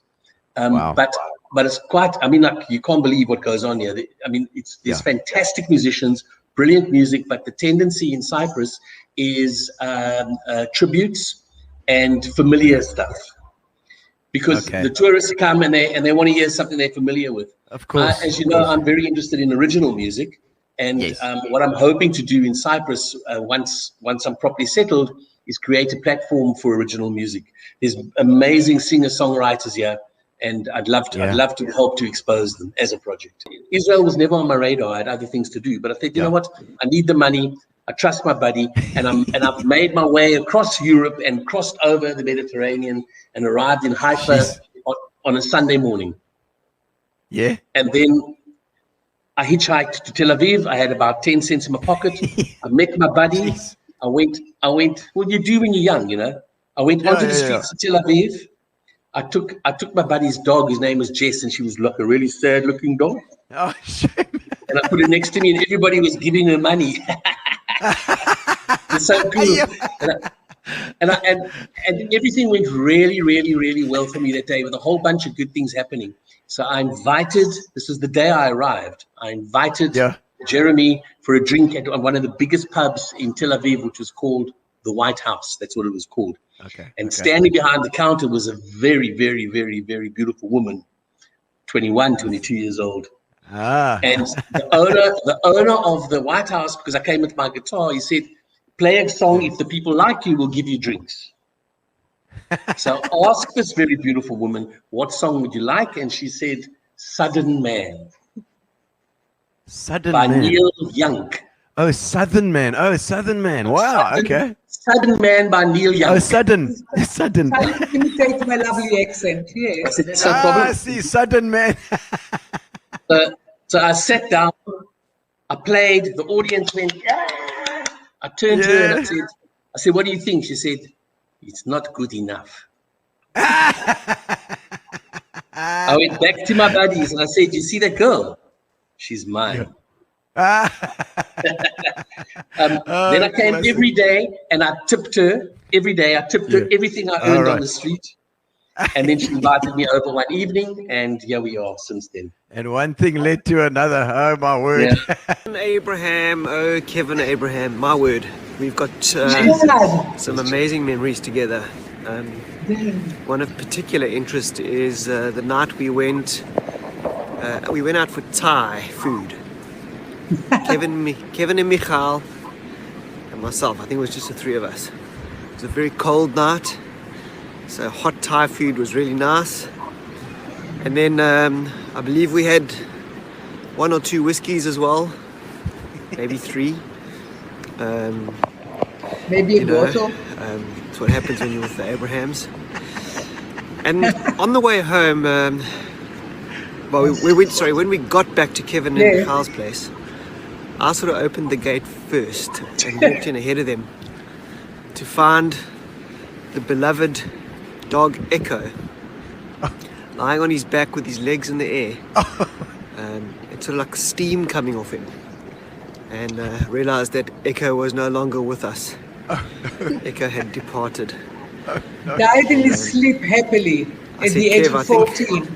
but it's quite. I mean, like, you can't believe what goes on here. I mean, there's fantastic musicians, brilliant music, but the tendency in Cyprus is tributes and familiar stuff. Because the tourists come and they want to hear something they're familiar with. Of course. As you know, I'm very interested in original music. And what I'm hoping to do in Cyprus, once I'm properly settled, is create a platform for original music. There's amazing singer-songwriters here, and I'd love to help to expose them as a project. Israel was never on my radar. I had other things to do. But I thought, you know what? I need the money. I trust my buddy, and I've made my way across Europe and crossed over the Mediterranean and arrived in Haifa on a Sunday morning. Yeah. And then I hitchhiked to Tel Aviv. I had about 10 cents in my pocket. I met my buddy. I went. Well, you do when you're young, I went onto the streets of Tel Aviv. I took my buddy's dog. His name was Jess, and she was like a really sad-looking dog. Oh, shame. And I put it next to me, and everybody was giving her money. It's so cool. And everything went really, really, really well for me that day, with a whole bunch of good things happening. So I invited, this was the day I arrived, I invited Jeremy for a drink at one of the biggest pubs in Tel Aviv, which was called the White House. That's what it was called. And standing behind the counter was a very, very, very, very beautiful woman, 21, 22 years old. And the owner of the White House, because I came with my guitar, he said, play a song. If the people like you, we'll give you drinks. So I asked this very beautiful woman, what song would you like? And she said, Southern Man. By Neil Young. Oh, Southern Man. Wow, okay. Southern Man by Neil Young. Oh, Southern. Imitate my lovely accent. Yes. I see, Southern Man. So I sat down, I played, the audience went, yeah. I turned to her and I said, what do you think? She said, it's not good enough. I went back to my buddies and I said, you see that girl? She's mine. Then I came every day and I tipped her every day. I tipped her everything I earned on the street. And then she invited me over one evening, and here we are since then. And one thing led to another. Oh, my word. Kevin Abraham, my word. We've got some amazing memories together. One of particular interest is the night we went out for Thai food. Kevin and Michal and myself. I think it was just the three of us. It was a very cold night. So hot Thai food was really nice. And then I believe we had 1 or 2 whiskeys as well. Maybe 3. Maybe a bottle. That's what happens when you're with the Abrahams. And on the way home, when we got back to Kevin and Michal's place, I sort of opened the gate first and walked in ahead of them to find the beloved dog Echo lying on his back with his legs in the air. It's sort of like steam coming off him. And realized that Echo was no longer with us. Echo had departed. Died in his sleep happily at the age of 14.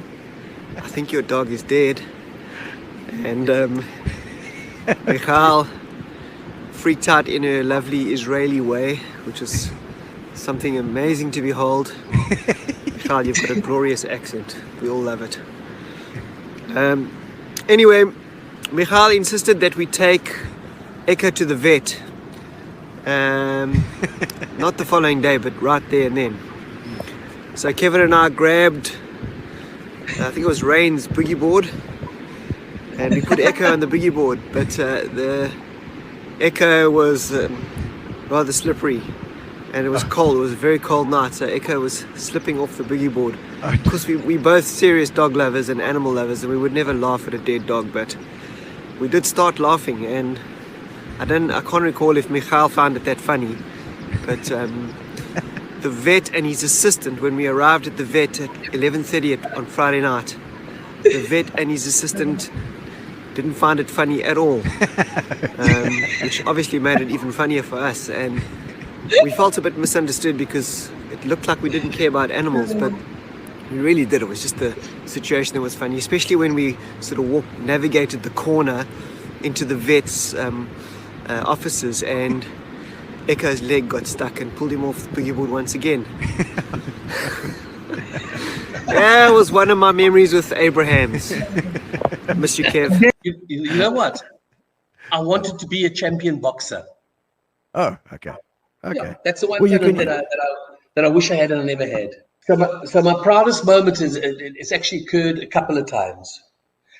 I think your dog is dead. And Michal freaked out in her lovely Israeli way, which is something amazing to behold. Michal, you've got a glorious accent. We all love it. Anyway, Michal insisted that we take Echo to the vet. Not the following day, but right there and then. So Kevin and I grabbed, I think it was Rain's boogie board, and we put Echo on the boogie board, but the Echo was rather slippery, and it was cold. It was a very cold night, so Echo was slipping off the boogie board. Of course, we both serious dog lovers and animal lovers, and we would never laugh at a dead dog, but we did start laughing, and I can't recall if Michal found it that funny, but the vet and his assistant, when we arrived at the vet at 11:30 on Friday night, the vet and his assistant didn't find it funny at all, which obviously made it even funnier for us, and we felt a bit misunderstood because it looked like we didn't care about animals, but we really did. It was just the situation that was funny, especially when we sort of navigated the corner into the vet's offices, and Echo's leg got stuck and pulled him off the boogie board once again. That was one of my memories with Abraham's. Mr. Kev. You know what? I wanted to be a champion boxer. Oh, okay. Yeah, that's the one thing that I wish I had and I never had. So my proudest moment is it's actually occurred a couple of times.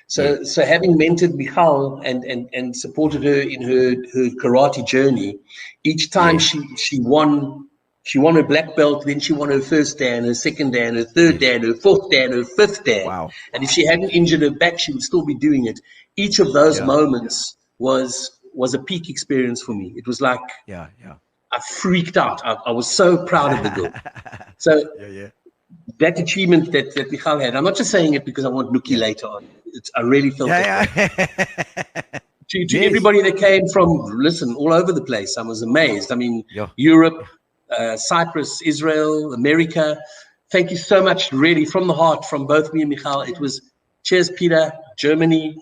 So having mentored Michal and supported her in her karate journey, each time she won her black belt, then she won her first dan, her second dan, her third dan, her fourth dan, her fifth dan. Wow. And if she hadn't injured her back, she would still be doing it. Each of those moments was a peak experience for me. It was like I freaked out. I was so proud of the girl. So that achievement that Michal had, I'm not just saying it because I want Nookie later on. I really felt it. To everybody that came from, all over the place, I was amazed. I mean, Europe, Cyprus, Israel, America. Thank you so much, really, from the heart, from both me and Michal. It was cheers, Peter, Germany.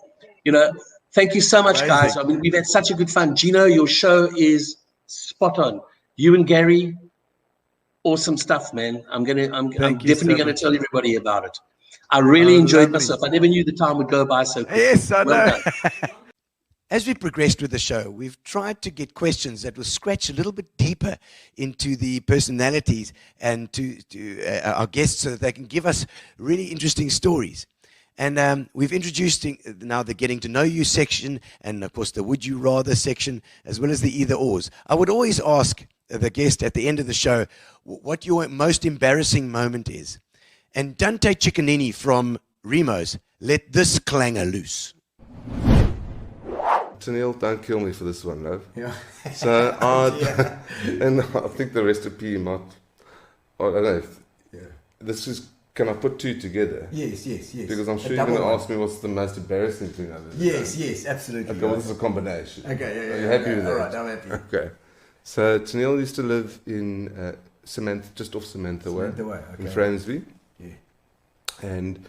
Thank you so much, guys. I mean, we've had such a good fun. Gino, your show is spot on. You and Gary, awesome stuff, man. I'm definitely gonna tell everybody about it. I really enjoyed myself. I never knew the time would go by so quick. Yes, I know. As we progressed with the show, we've tried to get questions that will scratch a little bit deeper into the personalities and to our guests so that they can give us really interesting stories. And we've introduced now the Getting to Know You section and, of course, the Would You Rather section, as well as the Either Ors. I would always ask the guest at the end of the show what your most embarrassing moment is. And Dante Cicognini from Remo's let this clanger loose. Tennille, don't kill me for this one, love. Yeah. So, and I think the recipe might, I don't know if, this is, can I put two together? Yes. Because I'm sure you're going to ask me what's the most embarrassing thing I've ever done. Yes, absolutely. Okay, well, this is a combination. Okay, Are you happy with that? All right, I'm happy. Okay. So, Tennille used to live in Samantha, just off Samantha Way. In Fransby. Yeah. And,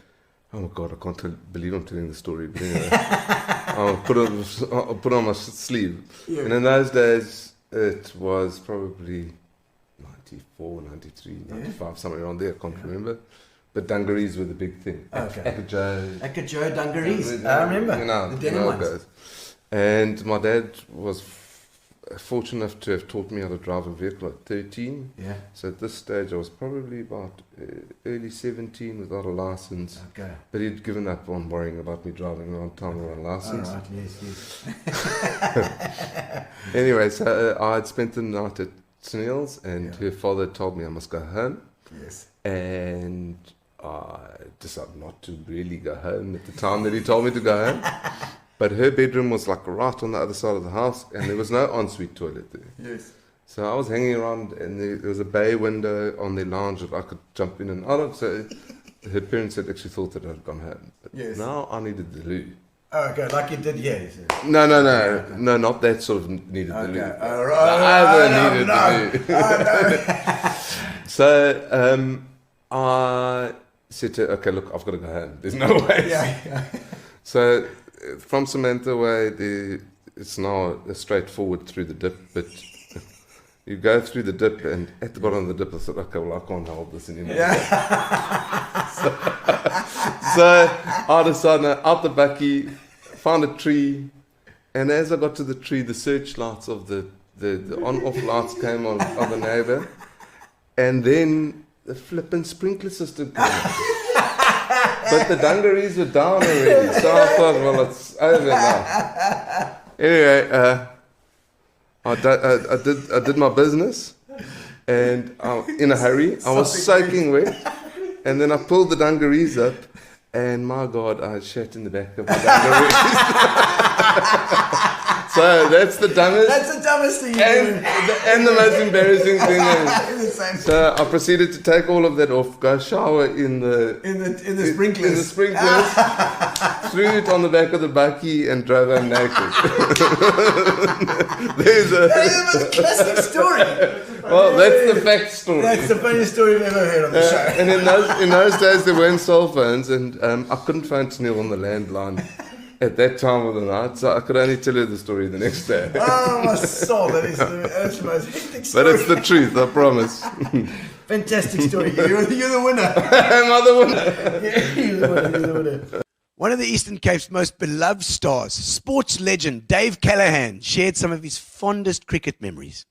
oh my God, I can't believe I'm telling the story. But anyway, I'll put it on my sleeve. Yeah. And in those days, it was probably 94, 93, 95, somewhere around there. I can't remember. But dungarees were the big thing. Okay. Akajo dungarees. I remember. The denim ones. And my dad was fortunate enough to have taught me how to drive a vehicle at 13. Yeah. So at this stage, I was probably about early 17 without a license. Okay. But he'd given up on worrying about me driving around town without a license. All right, yes. Anyway, so I had spent the night at Tennille's, and her father told me I must go home. Yes. And I decided not to really go home at the time that he told me to go home. But her bedroom was like right on the other side of the house, and there was no ensuite toilet there. Yes. So I was hanging around, and there was a bay window on the lounge that I could jump in and out of. So her parents had actually thought that I'd gone home. But now I needed the loo. Oh, okay, like you did, yes. No, not that sort of needed the loo. All right. Needed the loo. So I said to her, okay, look, I've got to go home. There's no way. Yeah. So from Samantha Way, it's now straightforward through the dip, but you go through the dip, and at the bottom of the dip, I thought, okay, well, I can't hold this anymore. So I decided, out the bakkie, found a tree, and as I got to the tree, the searchlights of the on-off lights came on of the neighbour, and then the flipping sprinkler system came on. But the dungarees were down already, so I thought, well, it's over now. Anyway, I did my business, and in a hurry, I was soaking wet, and then I pulled the dungarees up, and my God, I shat in the back of the dungarees. So that's the dumbest. That's the dumbest thing you do. And the most embarrassing thing is. So I proceeded to take all of that off, go shower in the sprinklers. In the sprinklers, threw it on the back of the bakkie, and drove home naked. There's the most classic story. Well, that's the fact story. That's the funniest story I've ever heard on the show. And in those days, there weren't cell phones, and I couldn't phone Tennille on the landline at that time of the night, so I could only tell her the story the next day. Oh, my soul, that's the most hectic story. But it's the truth, I promise. Fantastic story. You're the winner. Am I the winner? Yeah, you're the winner. One of the Eastern Cape's most beloved stars, sports legend Dave Callaghan, shared some of his fondest cricket memories.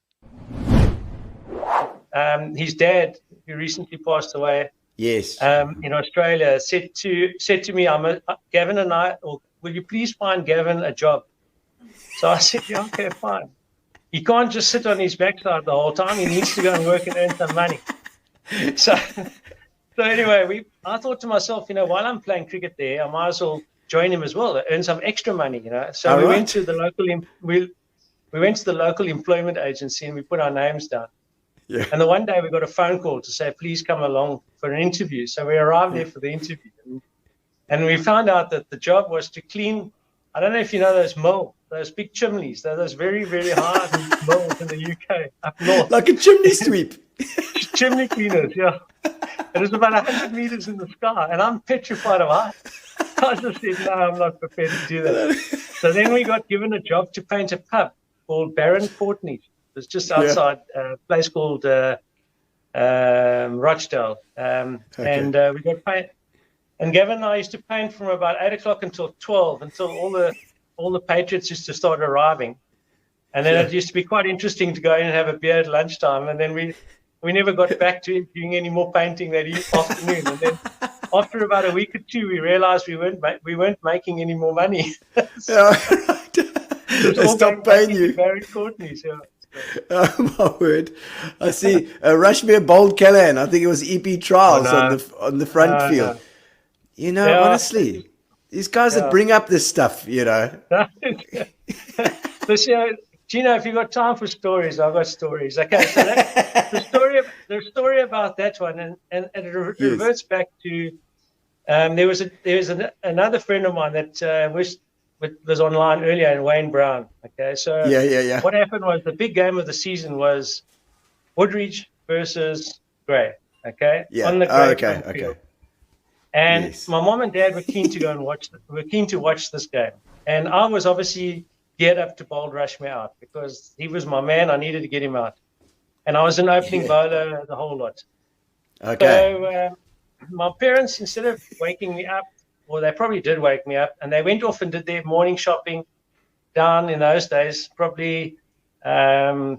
His dad, who recently passed away, yes, in Australia, said to me, Gavin and I, will you please find Gavin a job? So I said, yeah, okay, fine. He can't just sit on his backside the whole time. He needs to go and work and earn some money. So anyway, I thought to myself, while I'm playing cricket there, I might as well join him as well, earn some extra money, So we went to the local employment agency, and we put our names down. Yeah. And the one day we got a phone call to say, please come along for an interview. So we arrived there for the interview. And we found out that the job was to clean, I don't know if you know those big chimneys, those very, very hard moles in the UK up north. Like a chimney sweep. Chimney cleaners, yeah. It was about 100 meters in the sky, and I'm petrified of heights. I just said, no, I'm not prepared to do that. So then we got given a job to paint a pub called Baron Courtney's. It's just outside a place called Rochdale. And we got paint. And Gavin and I used to paint from about 8 o'clock until 12, until all the patriots used to start arriving. And then it used to be quite interesting to go in and have a beer at lunchtime. And then we never got back to doing any more painting that afternoon. And then after about a week or two, we realized we weren't making any more money. So, they stopped paying you. Barry Courtney's, yeah. Oh my word! I see. Rush me a bold Callaghan. I think it was EP Trials on the front field. No. Honestly, these guys that bring up this stuff, But, Gino, if you've got time for stories, I've got stories. Okay, so the story about that one, and it reverts back to there was another friend of mine that was online earlier, in Wayne Brown. Okay, so what happened was the big game of the season was Woodridge versus Greeff. Okay, on the Greeff field. And my mom and dad were keen to go and watch. Were keen to watch this game, and I was obviously geared up to bold rush me out because he was my man. I needed to get him out, and I was an opening bowler, the whole lot. Okay. So my parents, instead of waking me up, well, they probably did wake me up, and they went off and did their morning shopping down in those days, probably the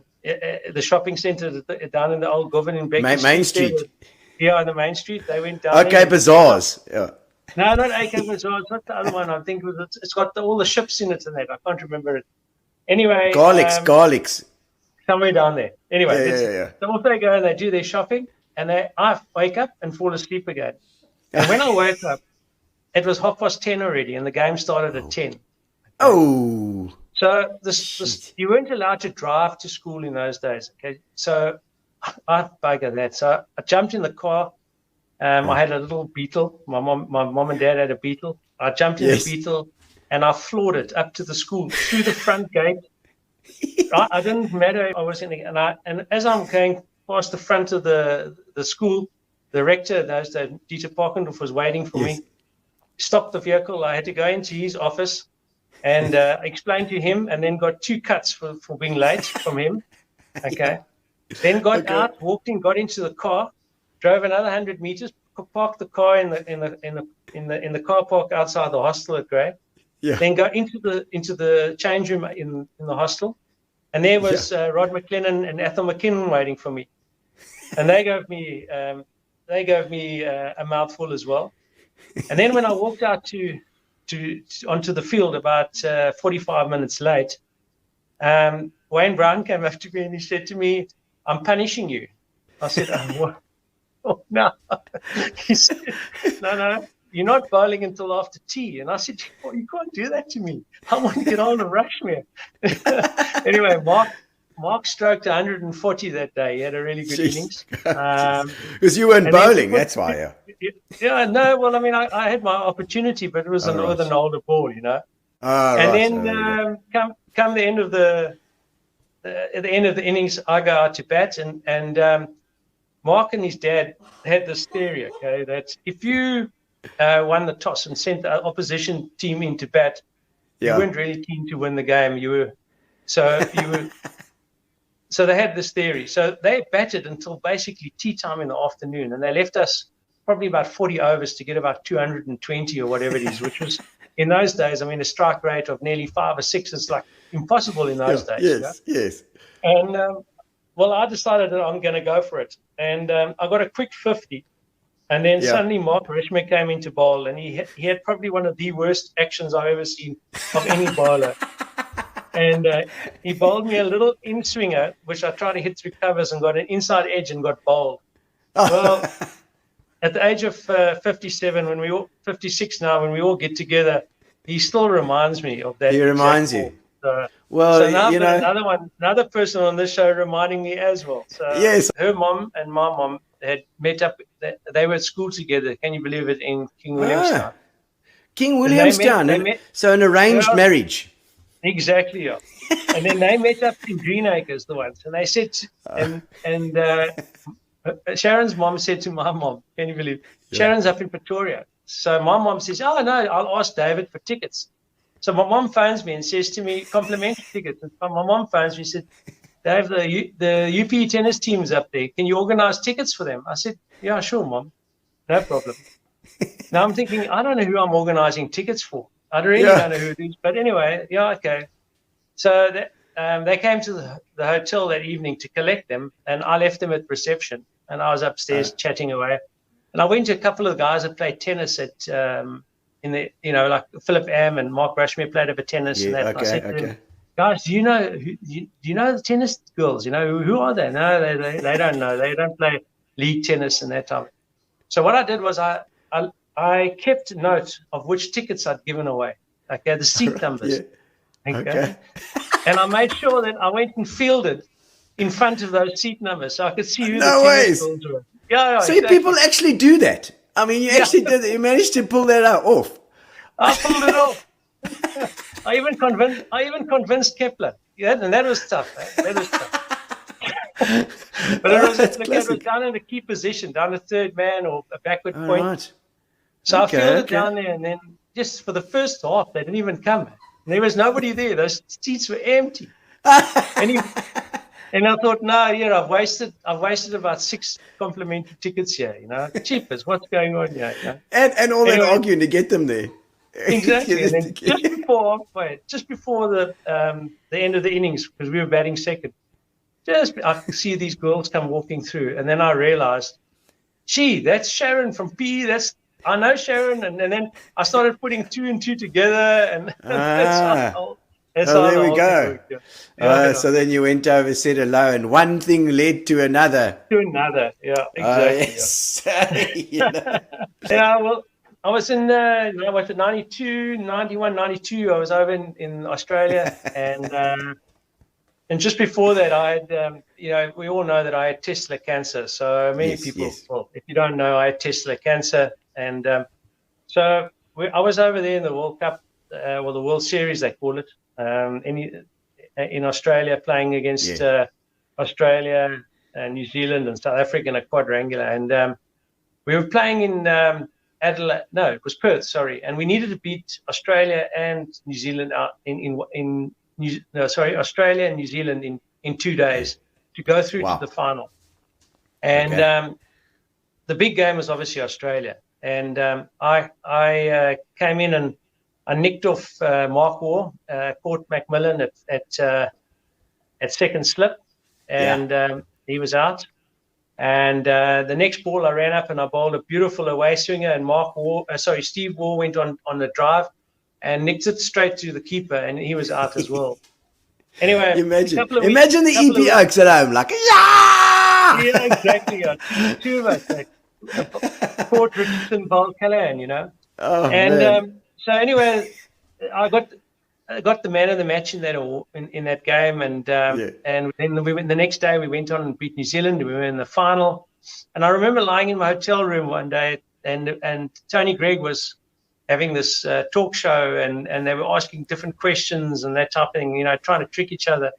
shopping centre down in the old Gouws in Becky Main Street. Yeah, on the main street. They went down. Okay, Bazaars. Yeah. No, not AK Bazaars. What's the other one? I think it's got all the ships in it and that. I can't remember it. Anyway. Garlics. Somewhere down there. Anyway. Yeah. So off they go and they do their shopping, and I wake up and fall asleep again. And when I woke up, it was 10:30 already, and the game started at 10. Oh. So you weren't allowed to drive to school in those days. Okay, so I buggered that. So I jumped in the car. I had a little Beetle. My mom and dad had a Beetle. I jumped in the Beetle, and I floored it up to the school through the front gate. I didn't matter. I was in the, and as I'm going past the front of the school, the rector, Dieter Parkendorf, was waiting for me. Stopped the vehicle. I had to go into his office, and explained to him, and then got 2 cuts for being late from him. Okay. Then got out, walked in, got into the car, drove another 100 meters, parked the car in the car park outside the hostel at Greeff. Yeah. Then go into the change room in the hostel, and there was Rod McLennan and Ethel McKinnon waiting for me, and they gave me a mouthful as well. And then when I walked out onto the field about 45 minutes late, Wayne Brown came up to me and he said to me, "I'm punishing you." I said, "Oh, what? Oh, no." He said, no, you're not bowling until after tea. And I said, "Oh, you can't do that to me. I want to get on and rush me." Anyway, Mark stroked 140 that day. He had a really good innings. Because you weren't bowling, that's why. Yeah, no, well, I mean, I had my opportunity, but it was with an older ball, you know. And then come the end of at the end of the innings, I go out to bat, and Mark and his dad had this theory, okay, that if you won the toss and sent the opposition team into bat, you weren't really keen to win the game. So they had this theory. So they batted until basically tea time in the afternoon, and they left us probably about 40 overs to get about 220 or whatever it is, which was in those days, I mean, a strike rate of nearly 5 or 6 is like impossible in those days. Yes. And well, I decided that I'm going to go for it, and I got a quick 50. And then suddenly Mark Reshma came into bowl, and he had probably one of the worst actions I've ever seen of any bowler. And he bowled me a little in-swinger, which I tried to hit through covers and got an inside edge and got bowled. Well, at the age of 57, 56 now, when we all get together, he still reminds me of that. He reminds you. So now you know, another person on this show reminding me as well. So yes, her mom and my mom had met up. They were at school together. Can you believe it? In King Williamstown. King Williamstown. They met, so an arranged marriage. Exactly. Yeah. And then they met up in Greenacres, the ones, and they said, Sharon's mom said to my mom, can you believe? Sharon's up in Pretoria. So my mom says, "Oh no, I'll ask David for tickets." So my mom phones me and says to me, complimentary tickets. And my mom phones me and said, "Dave, the UP tennis team's up there. Can you organize tickets for them?" I said, "Yeah, sure, Mom. No problem." Now I'm thinking, I don't know who I'm organizing tickets for. I really don't know who it is. But anyway, okay. So they came to the hotel that evening to collect them, and I left them at reception. And I was upstairs chatting away. And I went to a couple of guys that played tennis at like Philip Am and Mark Rushmere played a bit of tennis. And that. I said to them, "Guys, do you know the tennis girls? You know who are they?" No, they don't know. They don't play league tennis and that time. So what I did was I kept note of which tickets I'd given away. Okay, the seat numbers. Okay. And I made sure that I went and fielded in front of those seat numbers so I could see who the tennis girls were. Yeah, so people actually do that. I mean, you actually did. You managed to pull that off. I pulled it off. I even convinced Kepler. Yeah, and that was tough. That was tough. But it was down in a key position, down the third man or a backward point. Right. So I fielded down there, and then just for the first half, they didn't even come. And there was nobody there. Those seats were empty. And I thought, no, I've wasted about 6 complimentary tickets here. Cheapers. What's going on here? And all that arguing to get them there. Exactly. And then just before the end of the innings, because we were batting second, I could see these girls come walking through, and then I realized, gee, that's Sharon from P. I know Sharon, and then I started putting 2 and 2 together, and there we go. So then you went over, said hello, and one thing led to another. Yeah, exactly. Yes. Well, I was in 92, 91, 92. I was over in Australia, and just before that, I had, we all know that I had testicular cancer. So many people, well, if you don't know, I had testicular cancer, and so I was over there in the World Cup, the World Series they call it. In Australia, playing against Australia and New Zealand and South Africa in a quadrangular, and we were playing in Adelaide. No, it was Perth. Sorry, and we needed to beat Australia and New Zealand out Australia and New Zealand in 2 days to go through to the final. And the big game was obviously Australia. And I came in and I nicked off Mark Waugh, caught Macmillan at second slip, and he was out. And the next ball, I ran up and I bowled a beautiful away swinger, and Steve Waugh went on the drive and nicked it straight to the keeper, and he was out as well. Anyway, imagine the EP Oaks at home, like, yeah, exactly. Yeah. Two of us, Port Richardson, bowled Callaghan, you know. Oh, and so anyway, I got the man of the match in that game, and then the next day we went on and beat New Zealand. We were in the final, and I remember lying in my hotel room one day, and Tony Gregg was having this talk show, and they were asking different questions and that type of thing, you know, trying to trick each other.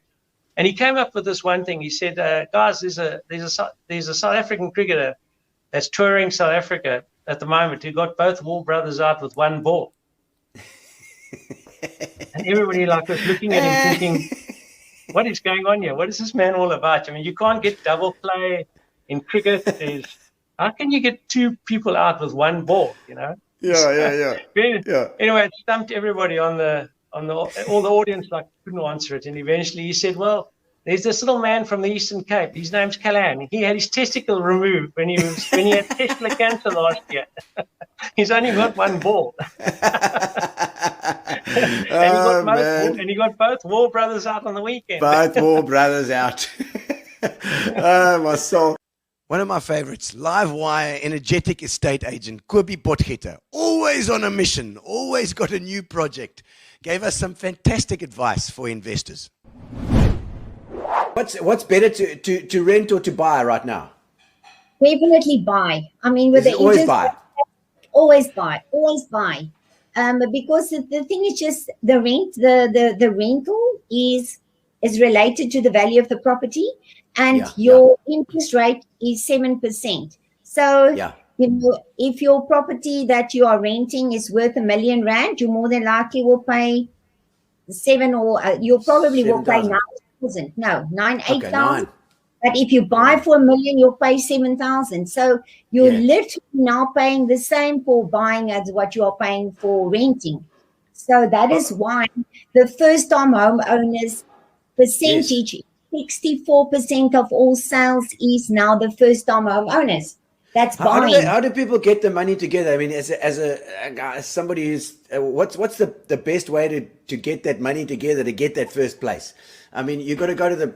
And he came up with this one thing. He said, "Guys, there's a South African cricketer that's touring South Africa at the moment who got both Waugh brothers out with one ball." And everybody was looking at him thinking, what is going on here? What is this man all about? I mean, you can't get double play in cricket. How can you get two people out with one ball, you know? Yeah. Anyway, it stumped everybody all the audience couldn't answer it. And eventually he said, well, there's this little man from the Eastern Cape. His name's Callaghan. He had his testicle removed when he had testicular cancer last year. He's only got one ball. And he got both Waugh brothers out on the weekend. Both Waugh brothers out. Oh, my soul. One of my favorites, live wire, energetic estate agent, Kobie Potgieter, always on a mission, always got a new project, gave us some fantastic advice for investors. What's better to rent or to buy right now? Definitely buy. I mean, with the always buy. Always buy. Because the thing is just the rent, the rental is related to the value of the property, and your interest rate is 7%. So you know, if your property that you are renting is worth R1 million, you more than likely will pay 7, or you probably will pay 9,000. No, 8,000. But if you buy for R1 million, you'll pay 7,000. So you're literally now paying the same for buying as what you are paying for renting. So that is why the first-time homeowners percentage, 64% of all sales is now the first-time homeowners. That's buying. How do people get the money together? I mean, as somebody who's what's the best way to get that money together to get that first place? I mean, you got to go to the.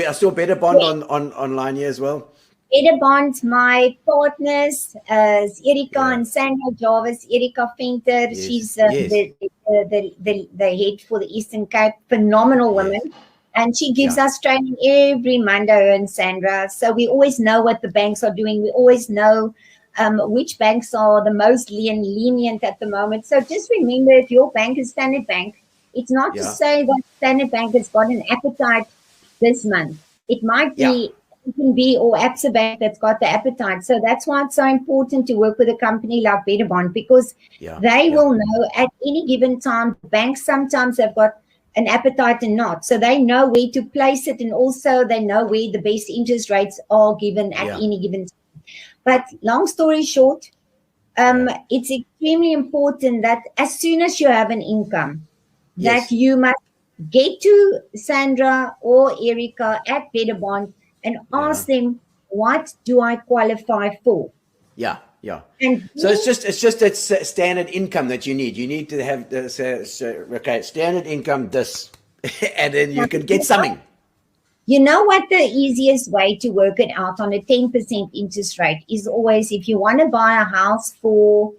I saw Better Bond on online here as well. Better Bond, my partners, Erika and Sandra Jarvis. Erika Venter, she's the head for the Eastern Cape. Phenomenal woman. And she gives us training every Monday, her and Sandra. So we always know what the banks are doing. We always know which banks are the most lenient at the moment. So just remember, if your bank is Standard Bank, it's not to say that Standard Bank has got an appetite this month. It might be, it can be, or Absa Bank that's got the appetite. So that's why it's so important to work with a company like Better Bond, because they will know at any given time. Banks sometimes have got an appetite and not. So they know where to place it, and also they know where the best interest rates are given at any given time. But long story short, it's extremely important that as soon as you have an income, that you must get to Sandra or Erika at Better Bond and ask them, what do I qualify for? Yeah. And so it's just that standard income that you need. You need to have this, standard income, this, and then you can get something. You know what the easiest way to work it out on a 10% interest rate is always, if you want to buy a house for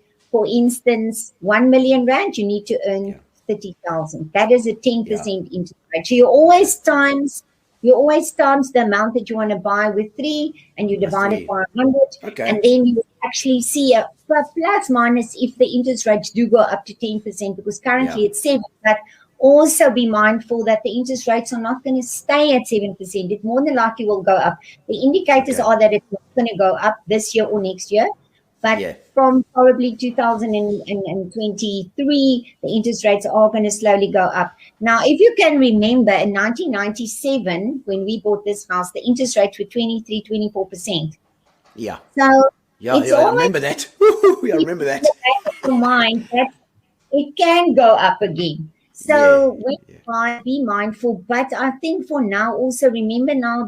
instance, R1 million, you need to earn 30,000. That is a 10% interest rate. So you always times the amount that you want to buy with 3, and you divide it by 100, and then you actually see a plus minus if the interest rates do go up to 10%, because currently it's 7%. But also be mindful that the interest rates are not going to stay at 7%. It more than likely will go up. The indicators are that it's not going to go up this year or next year. But from probably 2023, the interest rates are going to slowly go up. Now, if you can remember, in 1997, when we bought this house, the interest rates were 23, 24%. Yeah. So I remember that. I remember that. In mind that it can go up again. So be mindful. But I think for now, also remember now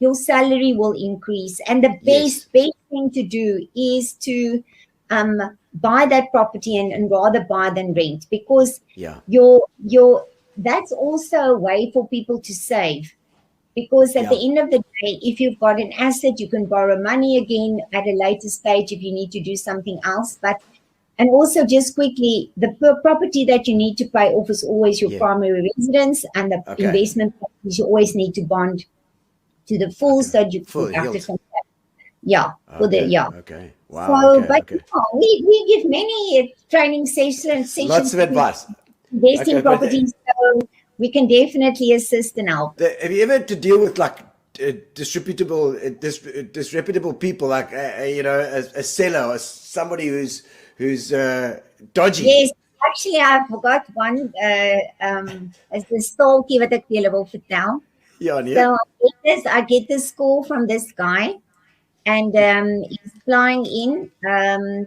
your salary will increase, and the best thing to do is to buy that property and rather buy than rent, because that's also a way for people to save. Because at the end of the day, if you've got an asset, you can borrow money again at a later stage if you need to do something else. And also, just quickly, the property that you need to pay off is always your primary residence, and the investment properties you always need to bond to the full, so you can after some Okay. Wow. So, we give many training sessions. Lots of advice. Investing properties, so we can definitely assist and help. Have you ever had to deal with like disreputable people, like a seller or somebody who's dodgy? Yes, actually, I forgot one. As the staaltjie wat ek julle wil vertel. Ja, nee. So I get this call from this guy, and he's flying in, and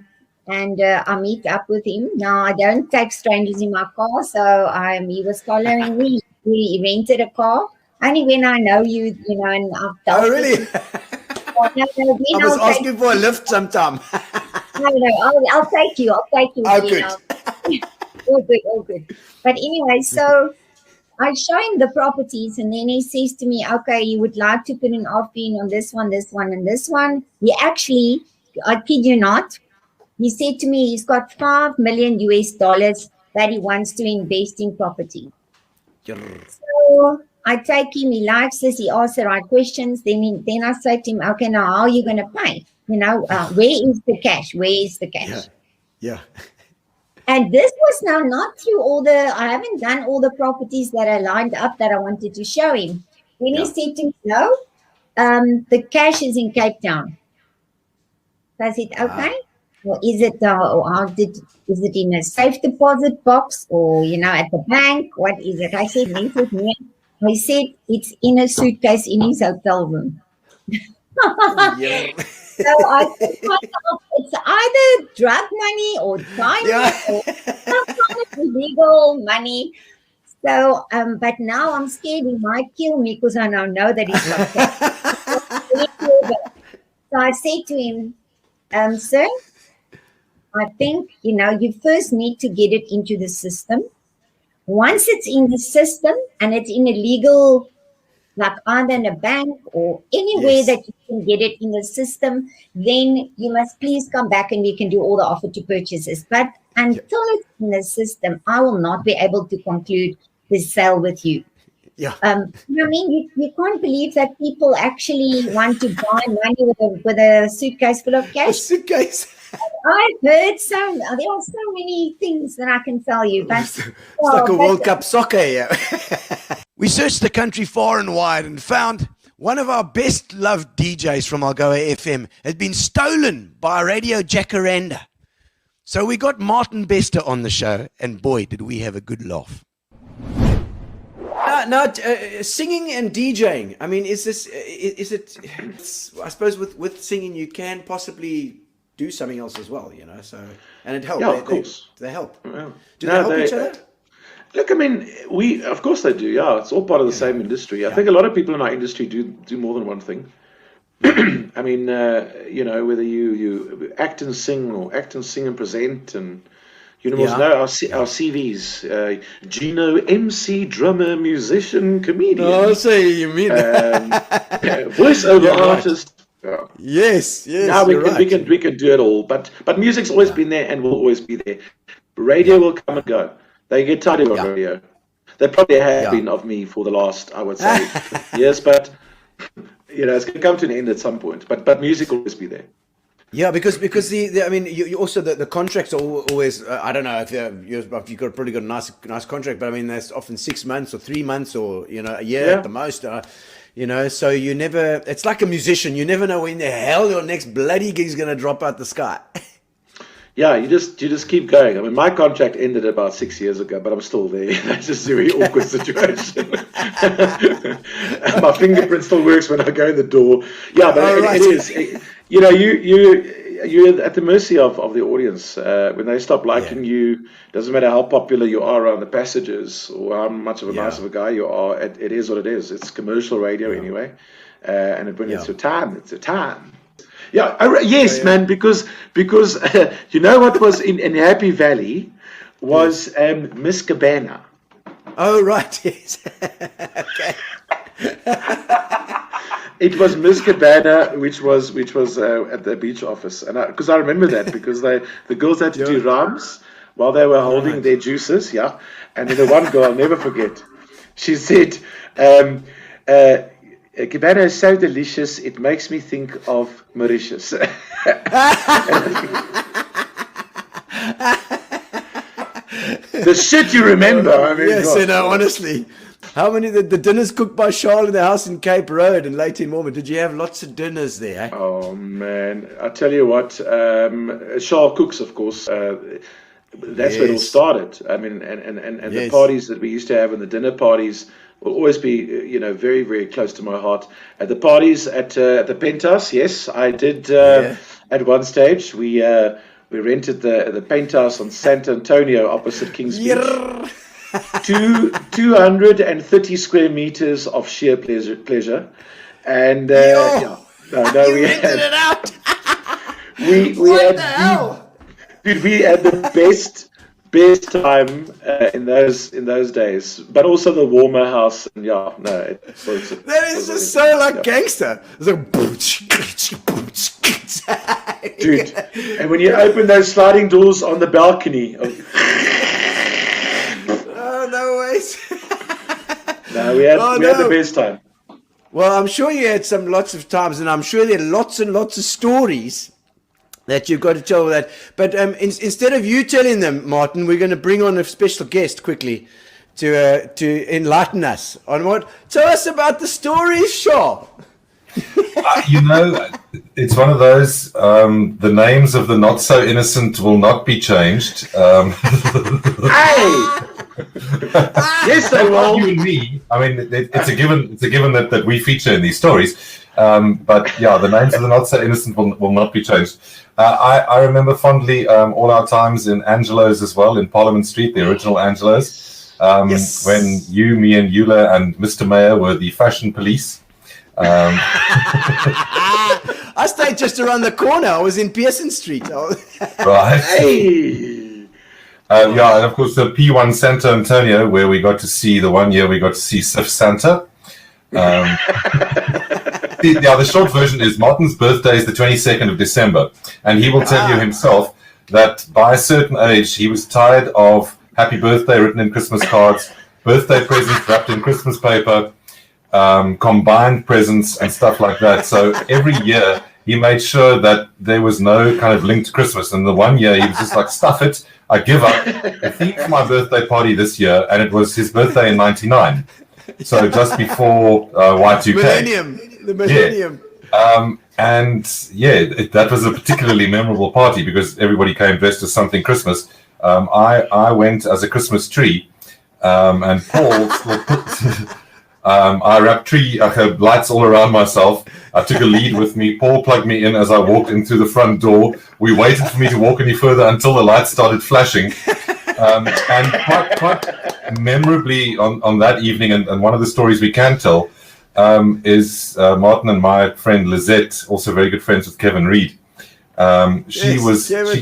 I meet up with him. Now, I don't take strangers in my car, so he was following me. We rented a car. Only when I know you, and I've dealt Oh, really? I was asking for a lift sometime. No, I'll take you. Oh, good. All good. But anyway, so I show him the properties, and then he says to me, okay, you would like to put an offer in on this one, this one, and this one. He actually, I kid you not, he said to me he's got $5 million that he wants to invest in property. So I take him, he likes this, he asks the right questions. Then I say to him, okay, now how are you going to pay? Where is the cash? Yeah. And this was now not through I haven't done all the properties that I lined up that I wanted to show him. Then he said to me, no, the cash is in Cape Town. So I said, okay. Well, is it in a safe deposit box or, at the bank? What is it? I said, he said, it's in a suitcase in his hotel room. So I think it's either drug money or crime or some kind of illegal money. So, but now I'm scared he might kill me because I now know that he's got that. So I said to him, sir, I think, you first need to get it into the system. Once it's in the system and it's in a legal, like either in a bank or anywhere that you can get it in the system, then you must please come back and we can do all the offer to purchases. But until it's in the system, I will not be able to conclude the sale with you. Yeah. You can't believe that people actually want to buy money with a suitcase full of cash. A suitcase. I've heard there are so many things that I can tell you. But it's like a World Cup soccer, yeah. We searched the country far and wide and found one of our best loved DJs from AlgoaFM had been stolen by Radio Jacuranda. So we got Martin Bester on the show, and boy, did we have a good laugh. Singing and DJing. I mean, I suppose with singing you can possibly do something else as well, so, and it helps. Yeah, of course. They help. Yeah. Do they help each other? Look, I mean, of course they do, yeah. It's all part of the same industry. I think a lot of people in our industry do more than one thing. I mean, whether you act and sing or act and sing and present, and must know our CVs. Gino, MC, drummer, musician, comedian. No, I'll say you mean voiceover artist. Yeah. Yes. Now we can do it all, but music's always been there and will always be there. Radio will come and go. They get tired of radio. They probably have been of me for the last, I would say, years, but it's going to come to an end at some point. But music will always be there. Yeah, because you also the contracts are always I don't know if you've probably got a nice contract, but I mean that's often 6 months or 3 months or a year at the most. So you never, it's like a musician, you never know when the hell your next bloody gig's going to drop out the sky. Yeah, you just keep going. I mean, my contract ended about 6 years ago, but I'm still there. That's just a very awkward situation. My fingerprint still works when I go in the door. Yeah, but it is. You're at the mercy of the audience. When they stop liking you, doesn't matter how popular you are around the passages or how much of a nice of a guy you are. It is what it is. It's commercial radio anyway, and when it's your time, it's your time. Yeah, yes, man. Because you know what was in Happy Valley was Miss Cabana. Oh right, yes. Okay. It was Miss Cabana, which was at the beach office, and because I remember that because the girls had to do rhymes while they were holding their juices, and then the one girl I'll never forget, she said, "Cabana is so delicious, it makes me think of Mauritius." The shit you remember. I mean, yes, honestly. How many the dinners cooked by Charles in the house in Cape Road and late in Mormon? Did you have lots of dinners there? Eh? Oh man, I tell you what, Charles cooks, of course. That's where it all started. I mean, and the parties that we used to have and the dinner parties will always be, very, very close to my heart. At the parties at the Penthouse, yes, I did. At one stage, we rented the Penthouse on Sant Antonio opposite King's Beach. 230 square meters of sheer pleasure, and we had it out. we had the best time in those days, but also the warmer house. And that is just so like gangster. It's like dude, and when you open those sliding doors on the balcony. No ways. No, we had the best time. Well, I'm sure you had lots of times, and I'm sure there are lots and lots of stories that you've got to tell that. But instead of you telling them, Martin, we're going to bring on a special guest quickly to enlighten us on what. Tell us about the stories, Shaw. It's one of those. The names of the not so innocent will not be changed. Hey. Yes, they will. You and me. I mean, it's a given. It's a given that we feature in these stories. But the names of the not so innocent will not be changed. I remember fondly all our times in Angelo's as well, in Parliament Street, the original Angelo's, when you, me, and Eula and Mr. Mayor were the fashion police. I stayed just around the corner. I was in Pearson Street. Right. Hey. And of course the P1 Santa Antonio, where we got to see Sif Santa. The short version is Martin's birthday is the 22nd of December, and he will tell you himself that by a certain age he was tired of happy birthday written in Christmas cards, birthday presents wrapped in Christmas paper, combined presents and stuff like that. So every year he made sure that there was no kind of link to Christmas. And the one year he was just like, stuff it, I give up. The theme for my birthday party this year, and it was his birthday in '99. So just before Y2K. The millennium. That was a particularly memorable party because everybody came dressed as something Christmas. I went as a Christmas tree, and Paul still I wrapped lights all around myself. I took a lead with me. Paul plugged me in as I walked in through the front door. We waited for me to walk any further until the lights started flashing. And quite memorably on that evening, and one of the stories we can tell is Martin and my friend Lizette, also very good friends with Kevin Reed. She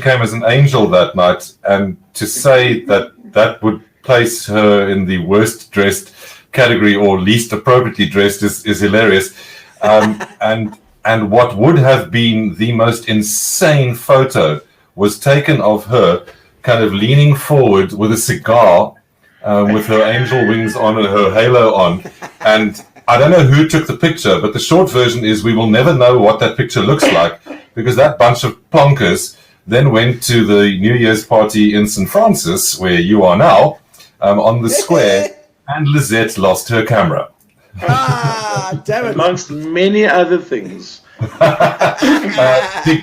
came as an angel that night, and to say that would place her in the worst dressed category or least appropriately dressed is hilarious. And what would have been the most insane photo was taken of her kind of leaning forward with a cigar, with her angel wings on and her halo on. And I don't know who took the picture, but the short version is we will never know what that picture looks like, because that bunch of plonkers then went to the New Year's party in St. Francis, where you are now, on the square, and Lizette lost her camera. Damn it. Amongst many other things.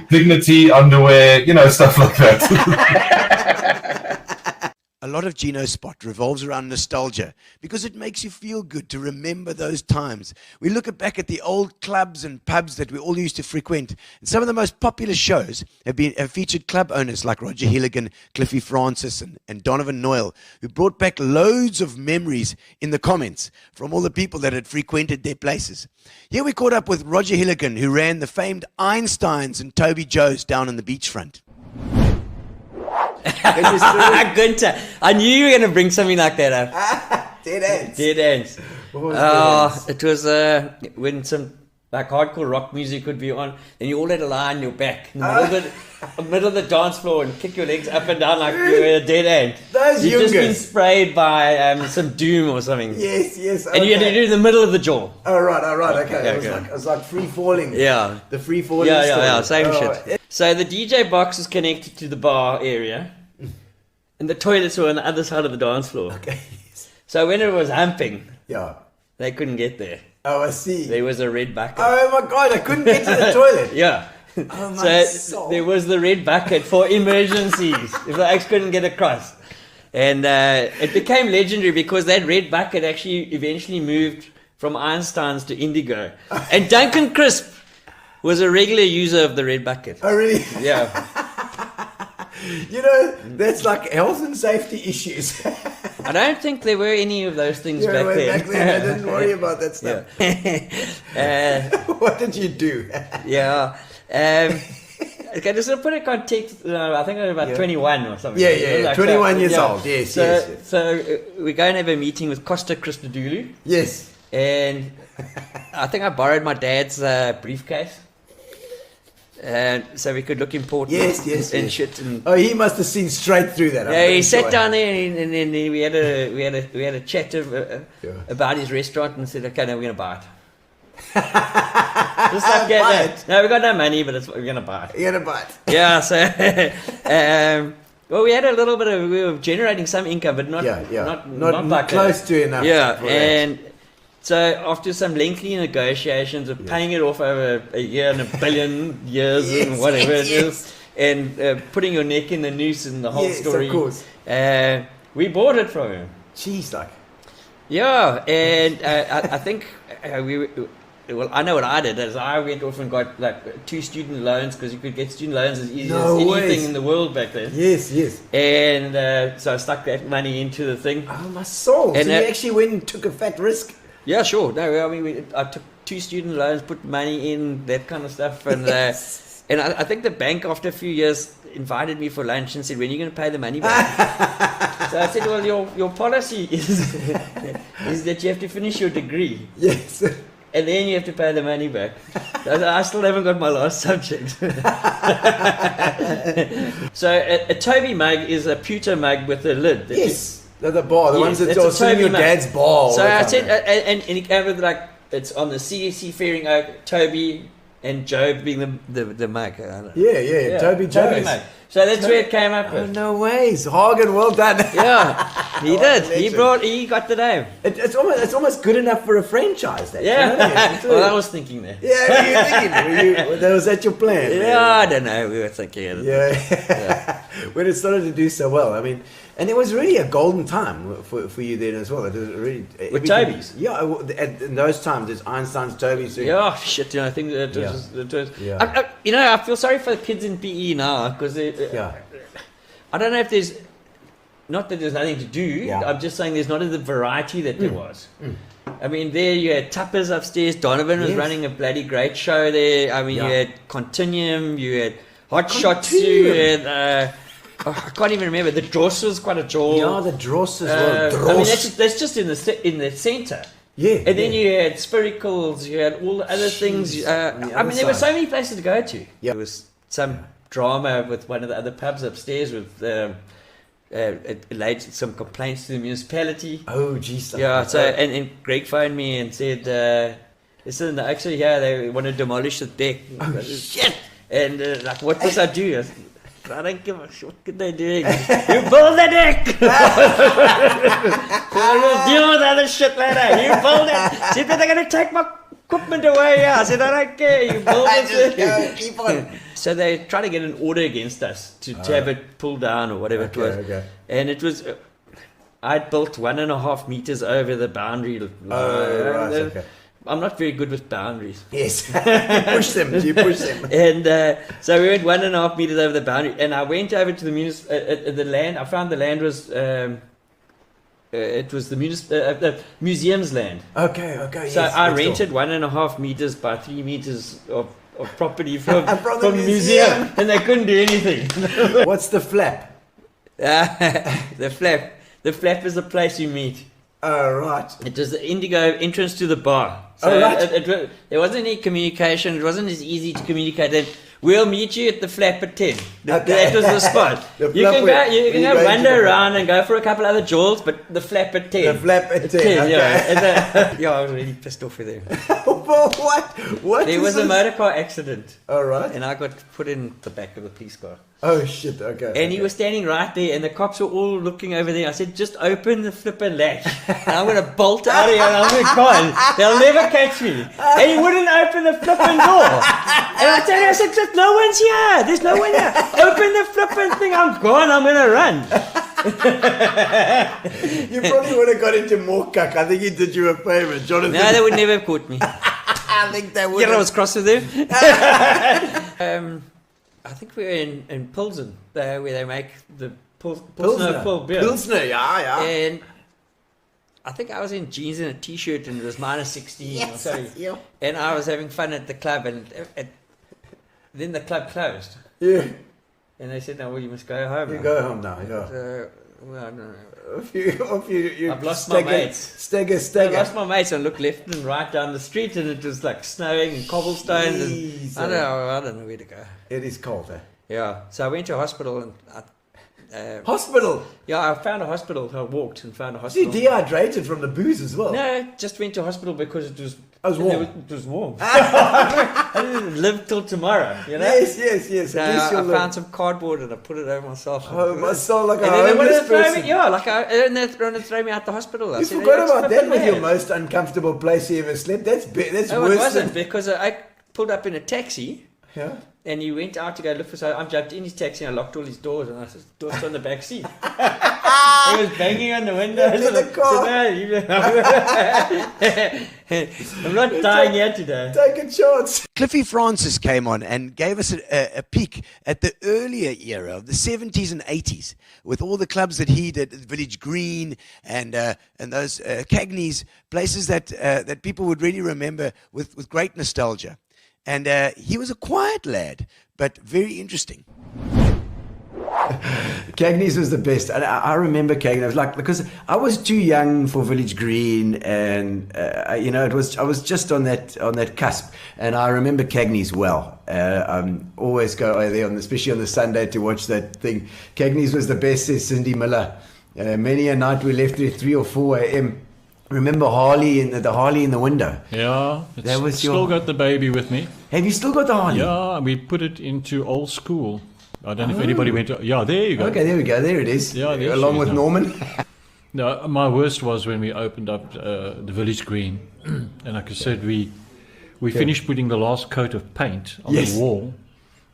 Dignity, underwear, stuff like that. A lot of Gino Spot revolves around nostalgia because it makes you feel good to remember those times. We look back at the old clubs and pubs that we all used to frequent, and some of the most popular shows have featured club owners like Roger Hilligan, Cliffie Francis, and Donovan Noyle, who brought back loads of memories in the comments from all the people that had frequented their places. Here we caught up with Roger Hilligan, who ran the famed Einsteins and Toby Joes down on the beachfront. Gunter, I knew you were going to bring something like that up. Dead ends. Dead ends. It was when some like hardcore rock music would be on, and you all had to lie on your back in the middle of the dance floor and kick your legs up and down like you were a dead end. You've just been sprayed by some doom or something. Yes. Okay. And you had to do it in the middle of the jaw. Oh, right. Okay. It was like free falling. Yeah. The free falling. Yeah. Same shit. So the DJ box is connected to the bar area, and the toilets were on the other side of the dance floor. Okay. So when it was humping, they couldn't get there. Oh, I see. There was a red bucket. Oh my God, I couldn't get to the toilet. Yeah. Oh my soul. There was the red bucket for emergencies if the ex couldn't get across. And it became legendary because that red bucket actually eventually moved from Einstein's to Indigo. And Duncan Crisp was a regular user of the red bucket. Oh, really? Yeah. That's like health and safety issues. I don't think there were any of those things back then. Back then, I didn't worry about that stuff. What did you do? Yeah. Okay, just to put in context, I think I was about 21 or something. Yeah, 21 years old. Yes. So we go and have a meeting with Costa Christodoulou. Yes. And I think I borrowed my dad's briefcase. So we could look important and shit. And he must have seen straight through that. Yeah, he sat down there and then we had a chat about his restaurant and said, okay, now we're going to buy it. Just like that. No, we got no money, but we're going to buy it. You're going to buy it. Yeah, so well, we had a little bit of, we were generating some income, but not like close to enough. Yeah, and so after some lengthy negotiations of paying it off over a year and a billion years and whatever it is, and putting your neck in the noose and the whole story, of course. We bought it from him. Jeez, like. Yeah, and I think well, I know what I did is I went off and got like 2 student loans because you could get student loans as easy as anything in the world back then. Yes. And so I stuck that money into the thing. Oh, my soul. And so you actually went and took a fat risk. Yeah, sure. No, I mean, I took 2 student loans, put money in, that kind of stuff. And and I think the bank, after a few years, invited me for lunch and said, when are you going to pay the money back? So I said, well, your policy is that you have to finish your degree. Yes. And then you have to pay the money back. I still haven't got my last subject. So a Toby mug is a pewter mug with a lid. The bar, the ones that are in your dad's bar. So I said, and he came with like, it's on the seafaring oak, Toby and Job being the mug. Yeah, Toby Jones. Mug. So that's where it came up with. Oh, no ways. Hagen, well done. Yeah, he did. He got the name. It's almost good enough for a franchise. That, well, I was thinking that. Yeah, what were you thinking? Was that your plan? Yeah, I don't know. We were thinking of it. Yeah. When it started to do so well, I mean, and it was really a golden time for you then as well. It was really with Toby's. Yeah, in those times, there's Einstein's, Toby's. Yeah, shit. I think it was. I feel sorry for the kids in PE now because I don't know if there's not that there's nothing to do. Yeah. I'm just saying there's not the variety that there was. I mean, there you had Tuppers upstairs. Donovan was running a bloody great show there. I mean, you had Continuum, you had Hot Shots, you had. I can't even remember. The Dross was quite a jaw. Yeah, the Dross as well. I mean, that's just in the centre. Yeah. And then you had Spiricles, you had all the other things. I mean, there were so many places to go to. Yeah. There was some drama with one of the other pubs upstairs with it laid some complaints to the municipality. Oh, geez. Yeah, so and Greg phoned me and said, listen, actually, they want to demolish the deck. Oh, shit. And what must I do? I don't give a shit. What could they do? You build the deck! We'll deal with other shit later. You build it. She said, they're going to take my equipment away. I said, I don't care. You build it. Keep on. So they tried to get an order against us to have it pulled down or whatever it was. Okay. And it was... I'd built 1.5 meters over the boundary line. Oh, right, okay. I'm not very good with boundaries. Yes. You push them. And so we went 1.5 meters over the boundary, and I went over to the land. I found the land was it was the museum's land. Okay. So yes, I rented 1.5 meters by 3 meters of property from the museum, and they couldn't do anything. What's the flap? The flap. The flap is the place you meet. Oh, right. It was the Indigo entrance to the bar. So there wasn't any communication. It wasn't as easy to communicate. Then we'll meet you at the flap at 10. That was the spot. You can go wander around and go for a couple other jewels, but the flap at 10. The flap at 10. Okay. Yeah, I was really pissed off with them. What? There was a motor car accident. All right. And I got put in the back of the police car. Oh, shit. Okay. And he was standing right there, and the cops were all looking over there. I said, just open the flipping latch. And I'm going to bolt out of here, and I'm going to go. They'll never catch me. And he wouldn't open the flipping door. And I told him, I said, no one's here. There's no one here. Open the flipping thing. I'm gone. I'm going to run. You probably would have got into more cuck. I think he did you a favor, Jonathan. No, they would never have caught me. I think they would. Yeah, I was cross with them. I think we were in Pilsen, where they make the Pilsner full beer. Pilsner, yeah. And I think I was in jeans and a t-shirt, and it was minus 16. Yes, yeah. And I was having fun at the club, and then the club closed. Yeah. And they said, "No, well, you must go home." You go home now, yeah. So, well, I don't know. I've lost my mates. Stagger. I lost my mates. I looked left and right down the street, and it was like snowing and cobblestones. And I don't know where to go. It is cold, eh? Yeah. So I went to a hospital and. Hospital? Yeah, I found a hospital. I walked and found a hospital. You dehydrated from the booze as well? No, just went to a hospital because it was warm. It was warm. I didn't live till tomorrow, you know? Yes. So I found some cardboard and I put it over myself. Oh, myself, like a homeless person. And they wanted to throw me out the hospital. You forgot about that with your most uncomfortable place you ever slept. That's worse. No, it wasn't, because I pulled up in a taxi. Yeah. And he went out to go look for. So I jumped in his taxi and I locked all his doors, and I said, "Doors on the back seat." He was banging on the windows. In the car. I'm not dying here today. Take a chance. Cliffie Francis came on and gave us a peek at the earlier era of the 70s and 80s, with all the clubs that he did, Village Green and those Cagney's, places that people would really remember with great nostalgia. And he was a quiet lad, but very interesting. Cagney's was the best. And I remember Cagney. I was like, because I was too young for Village Green, and I was just on that cusp. And I remember Cagney's well. Always go there especially on the Sunday to watch that thing. Cagney's was the best, says Cindy Miller. Many a night we left there 3 or 4 a.m. Remember Harley in the window? Yeah, that was still got the baby with me. Have you still got the Harley? Yeah, we put it into old school. I don't know if anybody went to... Yeah, there you go. Okay, there we go. There it is. Yeah, along with Norman. No, my worst was when we opened up the Village Green. And like I said, we finished putting the last coat of paint on the wall,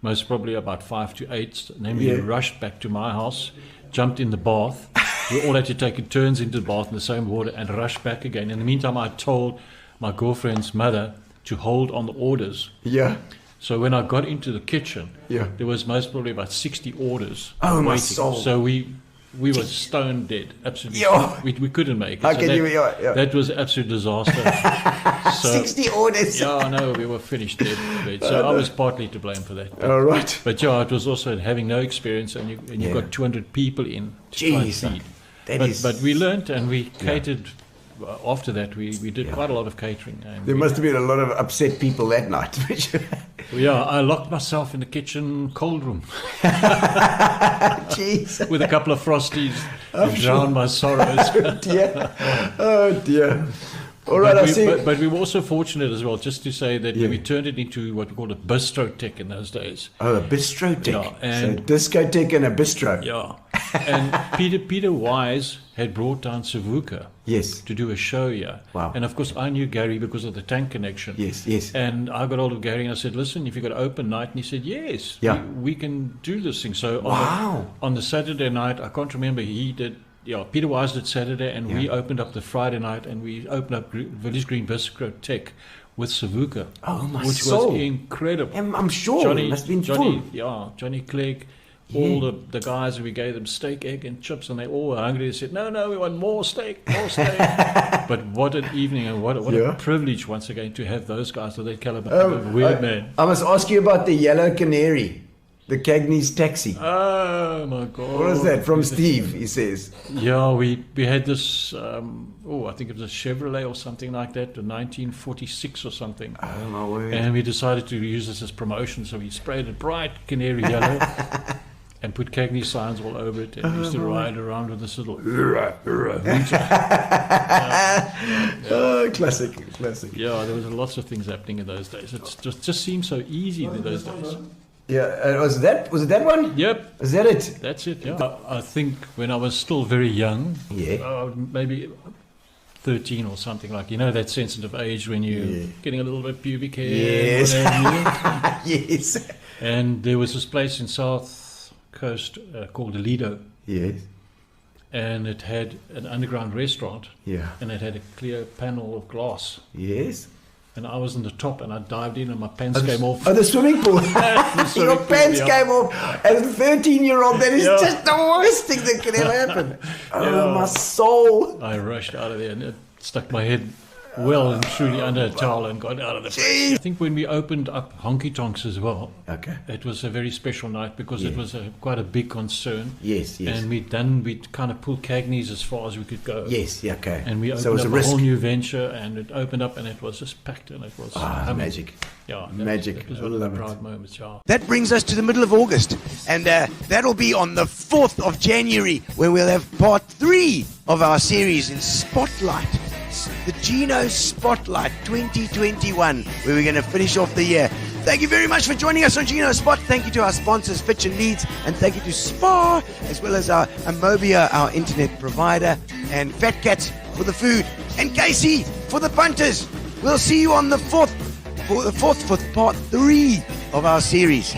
most probably about 5 to 8. And then we rushed back to my house, jumped in the bath. We all had to take turns into the bath in the same water and rush back again. In the meantime, I told my girlfriend's mother to hold on the orders. Yeah. So when I got into the kitchen, there was most probably about 60 orders. Oh, waiting. my soul. So we were stone dead. Absolutely. We couldn't make it. How so can that was an absolute disaster. 60 orders. Yeah, no, we were finished dead. So I was partly to blame for that. All right. But yeah, it was also having no experience, and you got 200 people in to try and feed. But we learned, and we catered. After that, we did quite a lot of catering. And there must have been a lot of upset people that night. Yeah, I locked myself in the kitchen cold room. Jeez. With a couple of Frosties to drown my sorrows. Oh dear. All right, but we were also fortunate as well, just to say that we turned it into what we called a bistro tech in those days. Oh, a bistro tech. Yeah, and so discotheque and a bistro. Yeah. And Peter Wise had brought down Savuka to do a show here. Wow. And of course I knew Gary because of the tank connection. Yes. And I got hold of Gary and I said, listen, if you got an open night, and he said, yes, we can do this thing. So on the Saturday night, I can't remember, he did, Peter Wise did Saturday, and we opened up the Friday night, and we opened up Village Green Discotheque with Savuka, which was incredible. I'm sure it must have been full. Johnny Clegg, all the guys, and we gave them steak, egg, and chips, and they all were hungry. They said, no, we want more steak. But what an evening, and what a privilege once again to have those guys of that caliber. Weird man. I must ask you about the Yellow Canary. The Cagney's taxi. Oh my God! What is that from Steve? He says. Yeah, we had this. I think it was a Chevrolet or something like that, in 1946 or something. Oh my word! And we decided to use this as promotion, so we sprayed it bright canary yellow and put Cagney signs all over it, and used to ride around with this little. Classic. Yeah, there was lots of things happening in those days. It just seemed so easy in those days. Yeah, was it that one? Yep. Is that it? That's it, yeah. I think when I was still very young, maybe 13 or something, like, that sensitive age when you're getting a little bit pubic hair. Yes. Yes. And there was this place in South Coast called the Lido. Yes. And it had an underground restaurant. Yeah. And it had a clear panel of glass. Yes. And I was on the top, and I dived in, and my pants came off. Oh, the swimming pool. Your pants came off. As a 13-year-old, that is just the worst thing that can ever happen. Oh, my soul. I rushed out of there, and it stuck my head well and truly under a towel and got out of the place. I think when we opened up Honky Tonks as well, it was a very special night because it was quite a big concern. Yes. And we'd kind of pulled Cagney's as far as we could go. Yes, okay. And we opened up a whole new venture, and it opened up, and it was just packed, and it was magic. Yeah, magic. It was one of the proud moments. Yeah. That brings us to the middle of August, and that'll be on the 4th of January, when we'll have part 3 of our series in Spotlight. The Gino Spotlight 2021, where we're going to finish off the year. Thank you very much for joining us on Gino Spot. Thank you to our sponsors, Fitch and Leeds, and thank you to Spar, as well as our Amobia, our internet provider, and Fat Cats for the food, and Casey for the punters. We'll see you on the 4th for part 3 of our series.